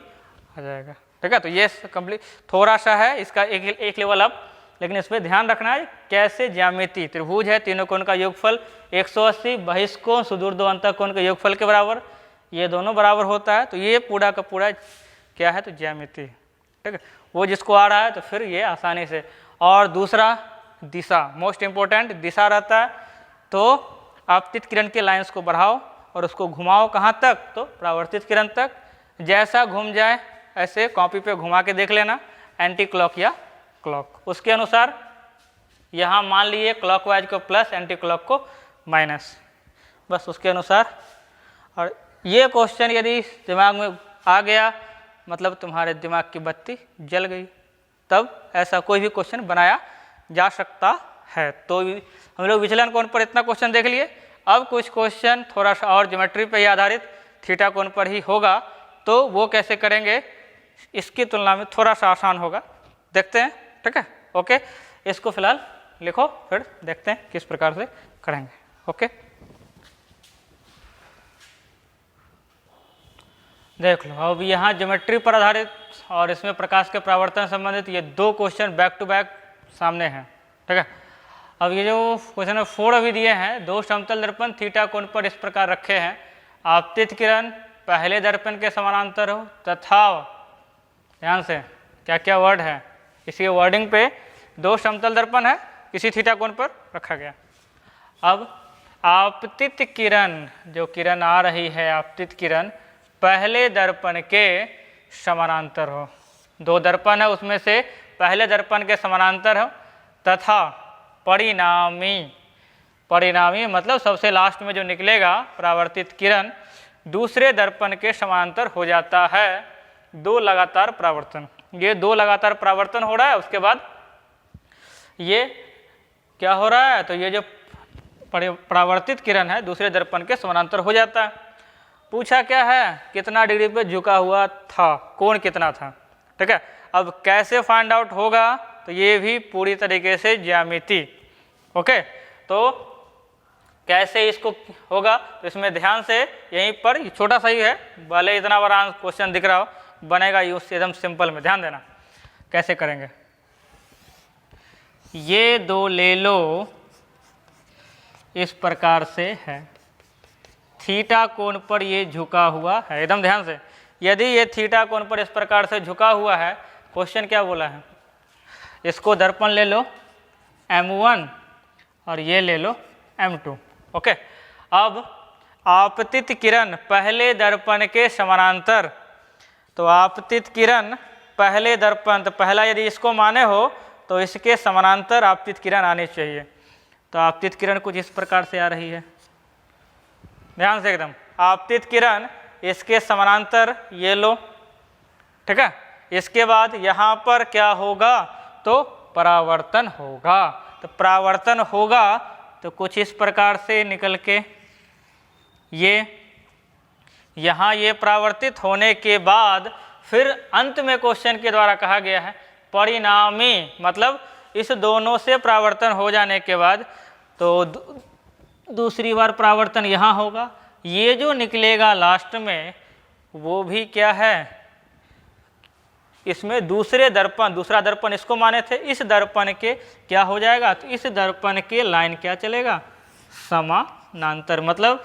आ जाएगा। ठीक है, तो ये कंप्लीट थोड़ा सा है इसका एक लेवल अप, लेकिन इस पर ध्यान रखना है कैसे ज्यामिति। त्रिभुज है, तीनों कोण का योगफल 180, बहिष्कोण सुदूर दो अंतःकोण के योगफल के बराबर, ये दोनों बराबर होता है। तो ये पूरा का पूरा क्या है तो ज्यामिति। ठीक है, वो जिसको आ रहा है तो फिर ये आसानी से। और दूसरा दिशा, मोस्ट इम्पोर्टेंट दिशा रहता है, तो आपतित किरण के लाइंस को बढ़ाओ और उसको घुमाओ कहाँ तक तो परावर्तित किरण तक। जैसा घूम जाए ऐसे कॉपी पे घुमा के देख लेना, एंटी क्लॉक या क्लॉक। उसके अनुसार यहाँ मान लिए क्लॉकवाइज को प्लस, एंटी क्लॉक को माइनस, बस उसके अनुसार। और ये क्वेश्चन यदि दिमाग में आ गया मतलब तुम्हारे दिमाग की बत्ती जल गई, तब ऐसा कोई भी क्वेश्चन बनाया जा सकता है। तो हम लोग विचलन कोण पर इतना क्वेश्चन देख लिए। अब कुछ क्वेश्चन थोड़ा सा और ज्योमेट्री पर ही आधारित थीटा कोण पर ही होगा, तो वो कैसे करेंगे इसकी तुलना में थोड़ा सा आसान होगा, देखते हैं। ठीक है, ओके, इसको फिलहाल लिखो फिर देखते हैं किस प्रकार से करेंगे। ओके, देख लो। अब यहाँ ज्योमेट्री पर आधारित और इसमें प्रकाश के परावर्तन संबंधित ये 2 क्वेश्चन बैक टू बैक सामने हैं। ठीक है, अब ये जो क्वेश्चन 4 अभी दिए हैं, 2 समतल दर्पण थीटा कोण पर इस प्रकार रखे हैं, आपतित किरण पहले दर्पण के समानांतर हो तथा, ध्यान से क्या क्या वर्ड है, इसी वर्डिंग पे 2 समतल दर्पण है किसी थीटा कोण पर रखा गया। अब आपतित किरण, जो किरण आ रही है आपतित किरण पहले दर्पण के समानांतर हो। 2 दर्पण है उसमें से पहले दर्पण के समानांतर हो तथा परिणामी, परिणामी मतलब सबसे लास्ट में जो निकलेगा परावर्तित किरण दूसरे दर्पण के समांतर हो जाता है। 2 लगातार परावर्तन, ये 2 लगातार परावर्तन हो रहा है, उसके बाद ये क्या हो रहा है तो ये जो परावर्तित किरण है दूसरे दर्पण के समानांतर हो जाता है। पूछा क्या है कितना डिग्री पे झुका हुआ था, कोण कितना था। ठीक है, अब कैसे फाइंड आउट होगा तो ये भी पूरी तरीके से ज्यामिति। ओके, तो कैसे इसको होगा तो इसमें ध्यान से यहीं पर छोटा सा ही है, भले इतना बड़ा क्वेश्चन दिख रहा हो, बनेगा यूज एकदम सिंपल में। ध्यान देना कैसे करेंगे। ये 2 ले लो इस प्रकार से है, थीटा कोण पर ये झुका हुआ है, एकदम ध्यान से। यदि ये थीटा कोण पर इस प्रकार से झुका हुआ है, क्वेश्चन क्या बोला है, इसको दर्पण ले लो M1 और ये ले लो M2। ओके। अब आपतित किरण पहले दर्पण के समानांतर, तो आपतित किरण पहले दर्पण, तो पहला यदि इसको माने हो तो इसके समानांतर आपतित किरण आनी चाहिए। तो आपतित किरण कुछ इस प्रकार से आ रही है, ध्यान से एकदम। आपतित किरण इसके समानांतर ये लो, ठीक है। इसके बाद यहाँ पर क्या होगा, तो परावर्तन होगा। तो परावर्तन होगा तो कुछ इस प्रकार से निकल के ये यहाँ ये परावर्तित होने के बाद फिर अंत में क्वेश्चन के द्वारा कहा गया है परिणामी, मतलब इस दोनों से परावर्तन हो जाने के बाद तो दूसरी बार परावर्तन यहाँ होगा। ये जो निकलेगा लास्ट में वो भी क्या है, इसमें दूसरा दर्पण इसको माने थे, इस दर्पण के क्या हो जाएगा, तो इस दर्पण के लाइन क्या चलेगा, समानांतर। मतलब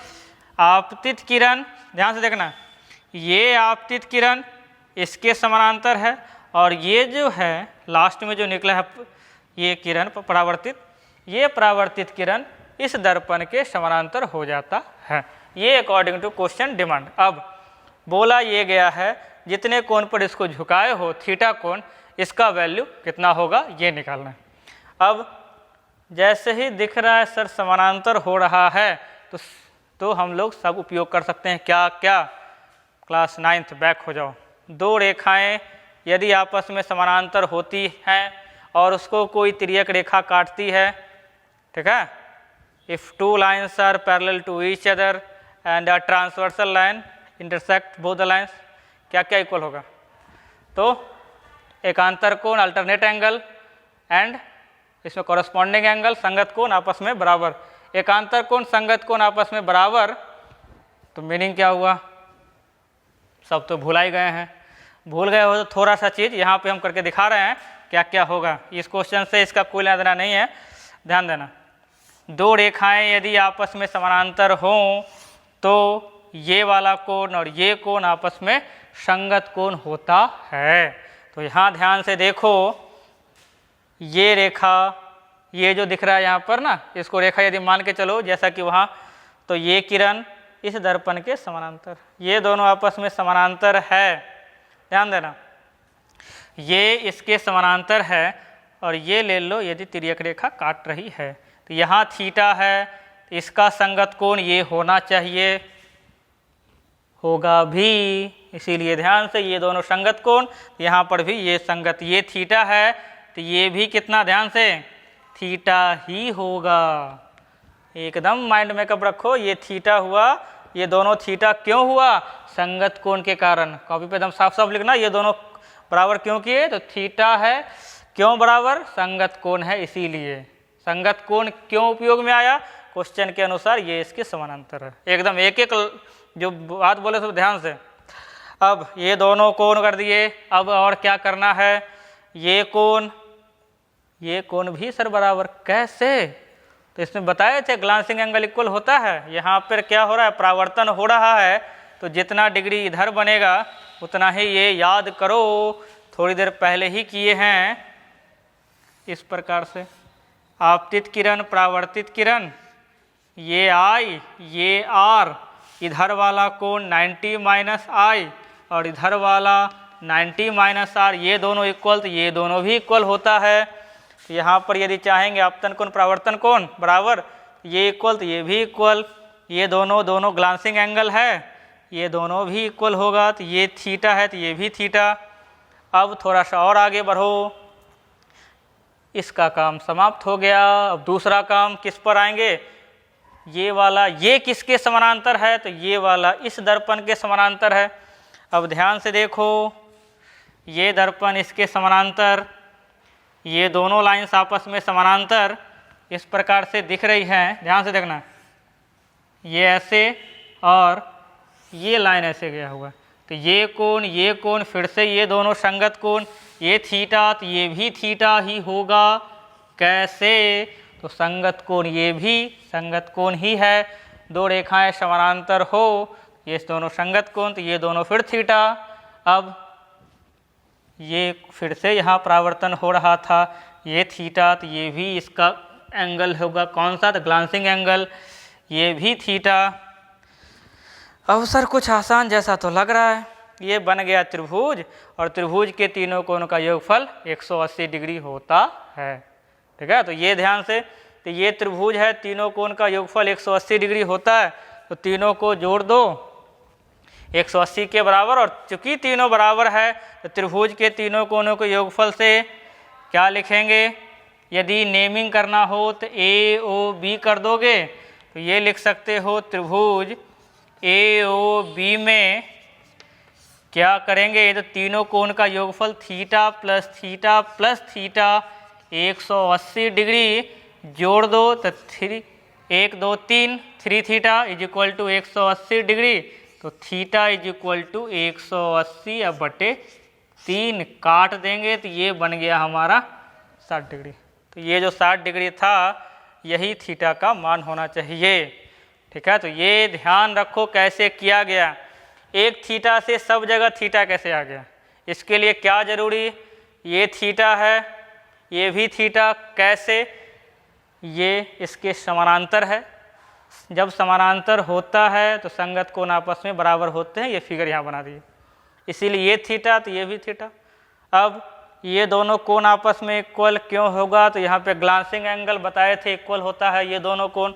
आपतित किरण, ध्यान से देखना, ये आपतित किरण इसके समानांतर है और ये जो है लास्ट में जो निकला है ये किरण परावर्तित, ये परावर्तित किरण इस दर्पण के समानांतर हो जाता है। ये अकॉर्डिंग टू क्वेश्चन डिमांड। अब बोला ये गया है जितने कोण पर इसको झुकाए हो थीटा कोण, इसका वैल्यू कितना होगा ये निकालना है। अब जैसे ही दिख रहा है सर समानांतर हो रहा है तो हम लोग सब उपयोग कर सकते हैं। क्या क्या, क्लास 9th बैक हो जाओ। दो रेखाएं यदि आपस में समानांतर होती हैं और उसको कोई तिर्यक रेखा काटती है, ठीक है, if two lines are parallel to each other and a transversal line intersect both the lines, क्या क्या इक्वल होगा, तो एकांतर कोण अल्टरनेट एंगल एंड इसमें कॉरस्पॉन्डिंग एंगल संगत कोण आपस में बराबर। एकांतर कोण संगत कोण आपस में बराबर, तो मीनिंग क्या हुआ, सब तो भुला ही गए हैं। भूल गए हो तो थोड़ा सा चीज़ यहाँ पे हम करके दिखा रहे हैं क्या क्या होगा। इस क्वेश्चन से इसका कोई लेना देना नहीं है, ध्यान देना। दो रेखाएं यदि आपस में समानांतर हों तो ये वाला कोण और ये कोण आपस में संगत कोण होता है। तो यहाँ ध्यान से देखो, ये रेखा, ये जो दिख रहा है यहाँ पर ना, इसको रेखा यदि मान के चलो जैसा कि वहाँ, तो ये किरण इस दर्पण के समानांतर, ये दोनों आपस में समानांतर है, ध्यान देना, ये इसके समानांतर है और ये ले लो यदि तिर्यक रेखा काट रही है तो यहाँ थीटा है, इसका संगत कोण ये होना चाहिए, होगा भी, इसीलिए ध्यान से ये दोनों संगत कोण, यहाँ पर भी ये संगत, ये थीटा है तो ये भी कितना, ध्यान से थीटा ही होगा। एकदम माइंड में कब रखो, ये थीटा हुआ, ये दोनों थीटा क्यों हुआ, संगत कोण के कारण। कॉपी पे एकदम साफ साफ लिखना, ये दोनों बराबर क्यों किए, तो थीटा है, क्यों बराबर, संगत कोण है, इसीलिए संगत कोण क्यों उपयोग में आया, क्वेश्चन के अनुसार ये इसके समानांतर है। एकदम एक एक जो बात बोले सब ध्यान से। अब ये दोनों कोण कर दिए, अब और क्या करना है, ये कोण भी सर बराबर, कैसे, तो इसमें बताए थे ग्लांसिंग एंगल इक्वल होता है। यहाँ पर क्या हो रहा है, परावर्तन हो रहा है, तो जितना डिग्री इधर बनेगा उतना ही, ये याद करो थोड़ी देर पहले ही किए हैं इस प्रकार से। आपतित किरण, परावर्तित किरण, ये आई, ये आर, इधर वाला कोण 90 माइनस आई और इधर वाला 90 माइनस आर, ये दोनों इक्वल, तो ये दोनों भी इक्वल होता है। तो यहाँ पर यदि चाहेंगे आपतन कोण परावर्तन कोण बराबर, ये इक्वल तो ये भी इक्वल, ये दोनों ग्लांसिंग एंगल है, ये दोनों भी इक्वल होगा, तो ये थीटा है तो ये भी थीटा। अब थोड़ा सा और आगे बढ़ो, इसका काम समाप्त हो गया। अब दूसरा काम किस पर आएंगे, ये वाला, ये किसके समानांतर है, तो ये वाला इस दर्पण के समानांतर है। अब ध्यान से देखो, ये दर्पण इसके समानांतर, ये दोनों लाइन्स आपस में समानांतर इस प्रकार से दिख रही हैं, ध्यान से देखना, ये ऐसे और ये लाइन ऐसे गया हुआ, तो ये कोण फिर से ये दोनों संगत कोण, ये थीटा तो ये भी थीटा ही होगा। कैसे, तो संगत कोण ये भी संगत कोण ही है, दो रेखाएं समानांतर हो, ये दोनों संगत कोण तो ये दोनों फिर थीटा। अब ये फिर से यहाँ परावर्तन हो रहा था, ये थीटा तो ये भी इसका एंगल होगा, कौन सा, तो ग्लांसिंग एंगल, ये भी थीटा। अब सर कुछ आसान जैसा तो लग रहा है, ये बन गया त्रिभुज, और त्रिभुज के तीनों कोणों का योगफल 180 डिग्री होता है। ठीक है, तो ये ध्यान से, तो ये त्रिभुज है, तीनों कोण का योगफल 180 डिग्री होता है, तो तीनों को जोड़ दो 180 के बराबर, और चूंकि तीनों बराबर है तो त्रिभुज के तीनों कोणों के योगफल से क्या लिखेंगे, यदि नेमिंग करना हो तो ए ओ बी कर दोगे, तो ये लिख सकते हो त्रिभुज ए ओ बी में क्या करेंगे, ये तो तीनों कोण का योगफल theta plus theta plus theta 180 degree जोड़ दो, तो 1 2 3 3 theta is equal to 180 degree, तो थीटा इज इक्वल टू 180 अब बटे 3 काट देंगे, तो ये बन गया हमारा 60 डिग्री। तो ये जो 60 डिग्री था यही थीटा का मान होना चाहिए। ठीक है, तो ये ध्यान रखो कैसे किया गया, एक थीटा से सब जगह थीटा कैसे आ गया, इसके लिए क्या जरूरी, ये थीटा है ये भी थीटा, कैसे, ये इसके समानांतर है, जब समानांतर होता है तो संगत कोण आपस में बराबर होते हैं, ये फिगर यहाँ बना दिए, इसीलिए ये थीटा तो ये भी थीटा। अब ये दोनों कोण आपस में इक्वल क्यों होगा, तो यहाँ पे ग्लांसिंग एंगल बताए थे इक्वल होता है ये दोनों कोण,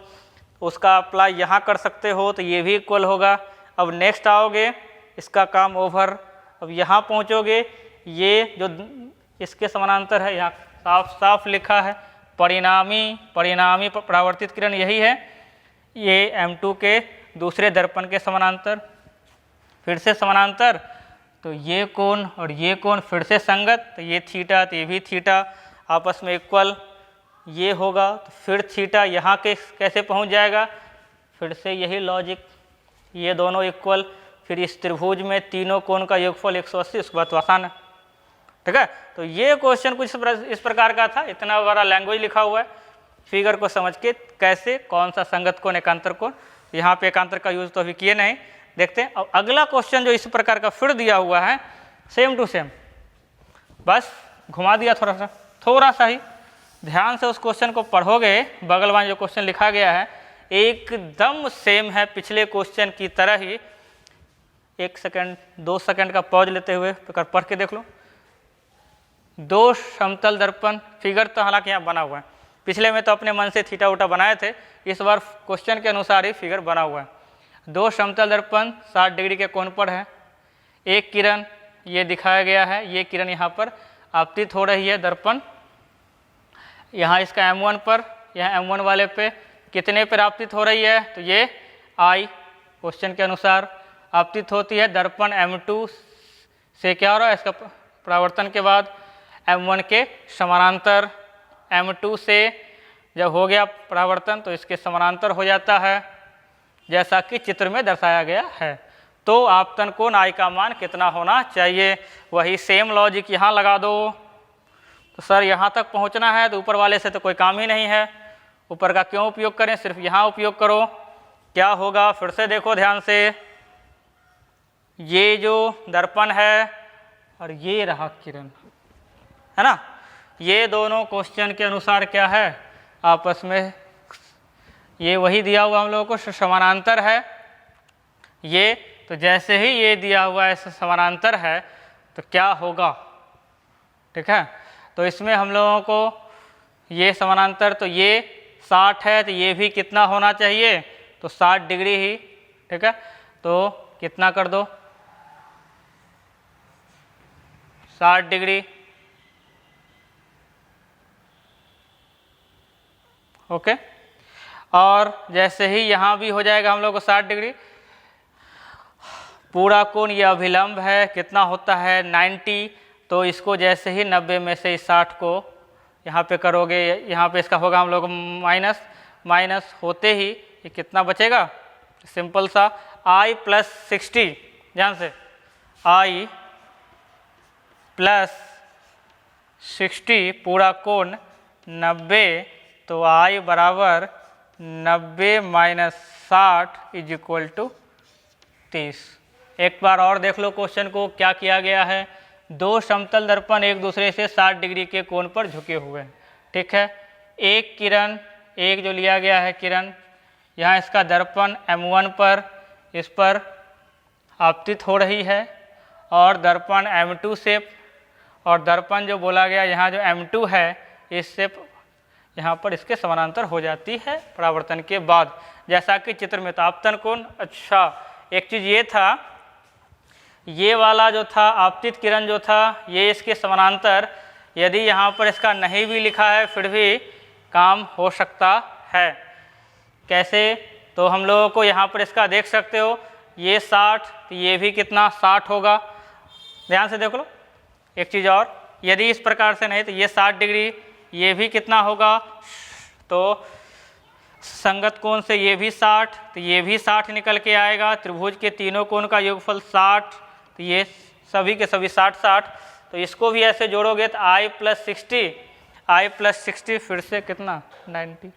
उसका अप्लाई यहाँ कर सकते हो, तो ये भी इक्वल होगा। अब नेक्स्ट आओगे, इसका काम ओवर, अब यहाँ पहुँचोगे, ये जो इसके समानांतर है यहाँ साफ साफ लिखा है परिणामी परावर्तित किरण यही है, ये M2 के दूसरे दर्पण के समानांतर, फिर से समानांतर, तो ये कोण और ये कोण फिर से संगत, तो ये थीटा तो ये भी थीटा आपस में इक्वल, ये होगा, तो फिर थीटा यहाँ के कैसे पहुँच जाएगा, फिर से यही लॉजिक, ये दोनों इक्वल, फिर इस त्रिभुज में तीनों कोण का योगफल 180, उसके बाद तो आसान है। ठीक है, तो ये क्वेश्चन कुछ इस प्रकार का था, इतना बड़ा लैंग्वेज लिखा हुआ है, फिगर को समझ के कैसे कौन सा संगत कोण एकांतर कोण, यहाँ पे एकांतर का यूज तो अभी किए नहीं, देखते हैं। अब अगला क्वेश्चन जो इस प्रकार का फिर दिया हुआ है सेम टू सेम, बस घुमा दिया थोड़ा सा ही, ध्यान से उस क्वेश्चन को पढ़ोगे, बगल में जो क्वेश्चन लिखा गया है एकदम सेम है पिछले क्वेश्चन की तरह ही। 1 सेकंड 2 सेकंड का पॉज लेते हुए पढ़ के देख लो। दो समतल दर्पण, फिगर तो हालांकि यहाँ बना हुआ है, पिछले में तो अपने मन से थीटा उटा बनाए थे, इस बार क्वेश्चन के अनुसार ही फिगर बना हुआ है। दो समतल दर्पण 60 डिग्री के कोण पर है, एक किरण ये दिखाया गया है, ये किरण यहाँ पर आपतित हो रही है दर्पण, यहाँ इसका M1 पर, यहाँ M1 वाले पे कितने पर आपतित हो रही है, तो ये I क्वेश्चन के अनुसार आपतित होती है। दर्पण M2 से क्या हो रहा है, इसका परावर्तन के बाद M1 के समानांतर, M2 से जब हो गया परावर्तन तो इसके समानांतर हो जाता है, जैसा कि चित्र में दर्शाया गया है। तो आपतन कोण I का मान कितना होना चाहिए, वही सेम लॉजिक यहाँ लगा दो। तो सर यहाँ तक पहुँचना है तो ऊपर वाले से तो कोई काम ही नहीं है, ऊपर का क्यों उपयोग करें, सिर्फ यहाँ उपयोग करो। क्या होगा फिर से देखो ध्यान से, ये जो दर्पण है और ये रहा किरण, है ना, ये दोनों क्वेश्चन के अनुसार क्या है आपस में, ये वही दिया हुआ हम लोगों को समानांतर है ये, तो जैसे ही ये दिया हुआ है समानांतर है तो क्या होगा। ठीक है, तो इसमें हम लोगों को ये समानांतर, तो ये 60 है तो ये भी कितना होना चाहिए, तो 60 डिग्री ही। ठीक है, तो कितना कर दो 60 डिग्री, ओके। और जैसे ही यहाँ भी हो जाएगा हम लोग को 60 डिग्री, पूरा कोण ये अभिलंब है, कितना होता है 90, तो इसको जैसे ही 90 में से 60 को यहाँ पे करोगे, यहाँ पे इसका होगा हम लोग माइनस, माइनस होते ही ये कितना बचेगा, सिंपल सा I प्लस 60, ध्यान से I प्लस 60 पूरा कोण 90, तो I बराबर 90 माइनस 60 इज इक्वल टू 30। एक बार और देख लो क्वेश्चन को, क्या किया गया है, दो समतल दर्पण एक दूसरे से 60 डिग्री के कोण पर झुके हुए हैं। ठीक है, एक किरण, एक जो लिया गया है किरण, यहाँ इसका दर्पण M1 पर इस पर आपतित हो रही है और दर्पण M2 से, और दर्पण जो बोला गया यहाँ जो M2 है इससे यहाँ पर इसके समानांतर हो जाती है परावर्तन के बाद, जैसा कि चित्र में था। आपतन कोण, अच्छा एक चीज़ ये था, ये वाला जो था आपतित किरण जो था ये इसके समानांतर, यदि यहाँ पर इसका नहीं भी लिखा है फिर भी काम हो सकता है। कैसे? तो हम लोगों को यहाँ पर इसका देख सकते हो, ये 60 तो ये भी कितना 60 होगा। ध्यान से देख लो एक चीज़ और, यदि इस प्रकार से नहीं तो ये 60 डिग्री, ये भी कितना होगा, तो संगत कोण से ये भी 60 तो ये भी 60 निकल के आएगा। त्रिभुज के तीनों कोण का योगफल 60 तो ये सभी के सभी 60-60, तो इसको भी ऐसे जोड़ोगे तो I + 60 फिर से कितना 90।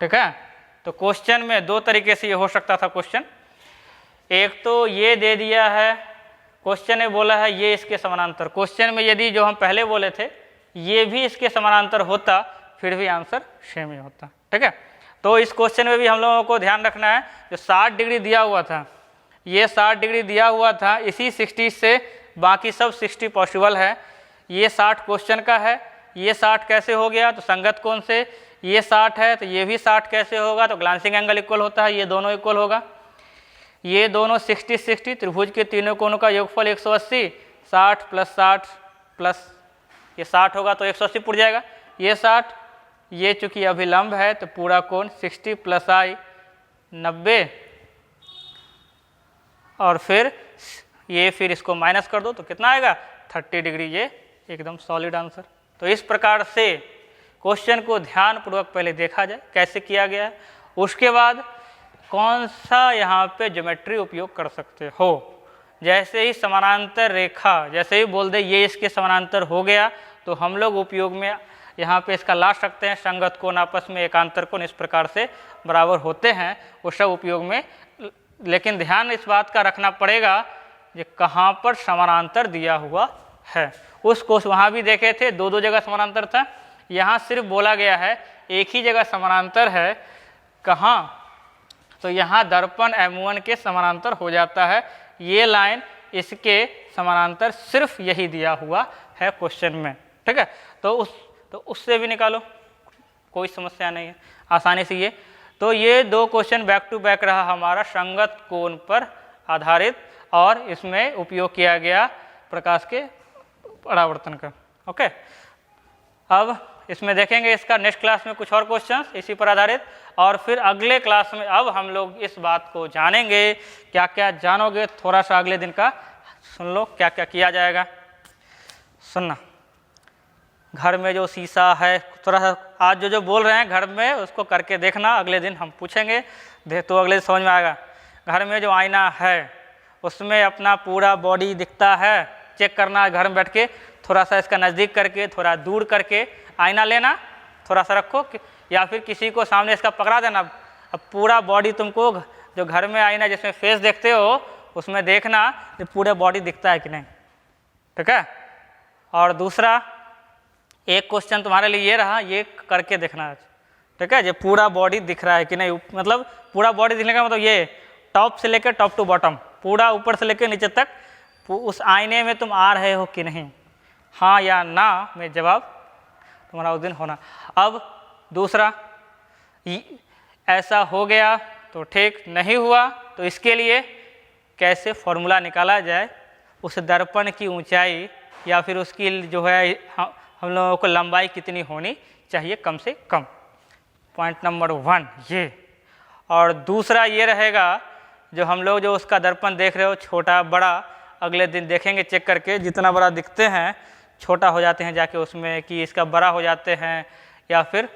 ठीक है, तो क्वेश्चन में दो तरीके से ये हो सकता था क्वेश्चन। एक तो ये दे दिया है, क्वेश्चन ने बोला है ये इसके समानांतर, क्वेश्चन में यदि जो हम पहले बोले थे ये भी इसके समानांतर होता फिर भी आंसर सेम ही होता। ठीक है, तो इस क्वेश्चन में भी हम लोगों को ध्यान रखना है, जो 60 डिग्री दिया हुआ था, ये 60 डिग्री दिया हुआ था, इसी 60 से बाकी सब 60 पॉसिबल है। ये 60 क्वेश्चन का है, ये 60 कैसे हो गया, तो संगत कोण से ये 60 है तो ये भी 60 कैसे होगा, तो ग्लांसिंग एंगल इक्वल होता है, ये दोनों इक्वल होगा। ये दोनों 60-60, त्रिभुज के तीनों कोणों का योगफल 180, 60 + 60 प्लस ये 60 होगा तो 180 पुट जाएगा। ये 60, ये चूँकि अभिलंब है तो पूरा कोण 60 + I 90, और फिर ये फिर इसको माइनस कर दो तो कितना आएगा 30 डिग्री। ये एकदम सॉलिड आंसर। तो इस प्रकार से क्वेश्चन को ध्यानपूर्वक पहले देखा जाए कैसे किया गया है, उसके बाद कौन सा यहाँ पे ज्योमेट्री उपयोग कर सकते हो। जैसे ही समानांतर रेखा, जैसे ही बोल दे ये इसके समानांतर हो गया तो हम लोग उपयोग में यहाँ पे इसका ला सकते हैं, संगत कोण आपस में एकांतर कोण इस प्रकार से बराबर होते हैं, वो सब उपयोग में। लेकिन ध्यान इस बात का रखना पड़ेगा कि कहाँ पर समानांतर दिया हुआ है। उसको वहाँ भी देखे थे, दो जगह समानांतर था, यहाँ सिर्फ बोला गया है एक ही जगह समानांतर है। कहाँ? तो यहाँ दर्पण M1 के समानांतर हो जाता है। ये लाइन इसके समानांतर सिर्फ यही दिया हुआ है क्वेश्चन में। ठीक है, तो उससे भी निकालो, कोई समस्या नहीं है, आसानी से ये। तो ये दो क्वेश्चन बैक टू बैक रहा हमारा संगत कोण पर आधारित, और इसमें उपयोग किया गया प्रकाश के परावर्तन का। ओके, अब इसमें देखेंगे इसका नेक्स्ट क्लास में कुछ और क्वेश्चंस इसी पर आधारित, और फिर अगले क्लास में अब हम लोग इस बात को जानेंगे। क्या क्या जानोगे, थोड़ा सा अगले दिन का सुन लो क्या क्या किया जाएगा। सुनना, घर में जो शीशा है, थोड़ा सा आज जो बोल रहे हैं घर में उसको करके देखना, अगले दिन हम पूछेंगे तो अगले दिन समझ में आएगा। घर में जो आईना है उसमें अपना पूरा बॉडी दिखता है, चेक करना घर में बैठ के, थोड़ा सा इसका नज़दीक करके थोड़ा दूर करके आईना लेना, थोड़ा सा रखो, या फिर किसी को सामने इसका पकड़ा देना। अब पूरा बॉडी तुमको जो घर में आईना जिसमें फेस देखते हो उसमें देखना कि पूरा बॉडी दिखता है कि नहीं। ठीक है, और दूसरा एक क्वेश्चन तुम्हारे लिए ये रहा, ये करके देखना। ठीक है, ये पूरा बॉडी दिख रहा है कि नहीं, मतलब पूरा बॉडी दिखने का मतलब ये टॉप से लेकर टॉप टू बॉटम, पूरा ऊपर से लेकर नीचे तक उस आईने में तुम आ रहे हो कि नहीं, हाँ या ना में जवाब तुम्हारा उस दिन होना। अब दूसरा, ऐसा हो गया तो ठीक, नहीं हुआ तो इसके लिए कैसे फॉर्मूला निकाला जाए, उस दर्पण की ऊंचाई या फिर उसकी जो है हम लोगों को लंबाई कितनी होनी चाहिए कम से कम। पॉइंट नंबर 1 ये। और दूसरा ये रहेगा, जो हम लोग जो उसका दर्पण देख रहे हो छोटा बड़ा, अगले दिन देखेंगे चेक करके, जितना बड़ा दिखते हैं छोटा हो जाते हैं जाके उसमें, कि इसका बड़ा हो जाते हैं या फिर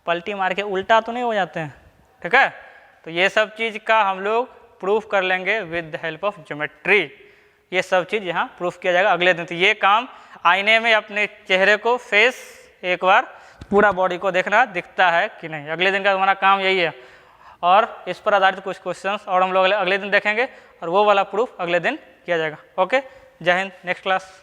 पलटी मार के उल्टा तो नहीं हो जाते हैं। ठीक है, तो ये सब चीज़ का हम लोग प्रूफ कर लेंगे with the help of geometry. ये सब चीज़ यहाँ प्रूफ किया जाएगा अगले दिन। तो ये काम आईने में अपने चेहरे को, फेस एक बार पूरा बॉडी को देखना दिखता है कि नहीं, अगले दिन का हमारा काम यही है। और इस पर आधारित कुछ क्वेश्चंस और हम लोग अगले दिन देखेंगे, और वो वाला प्रूफ अगले दिन किया जाएगा। ओके, जय हिंद, नेक्स्ट क्लास।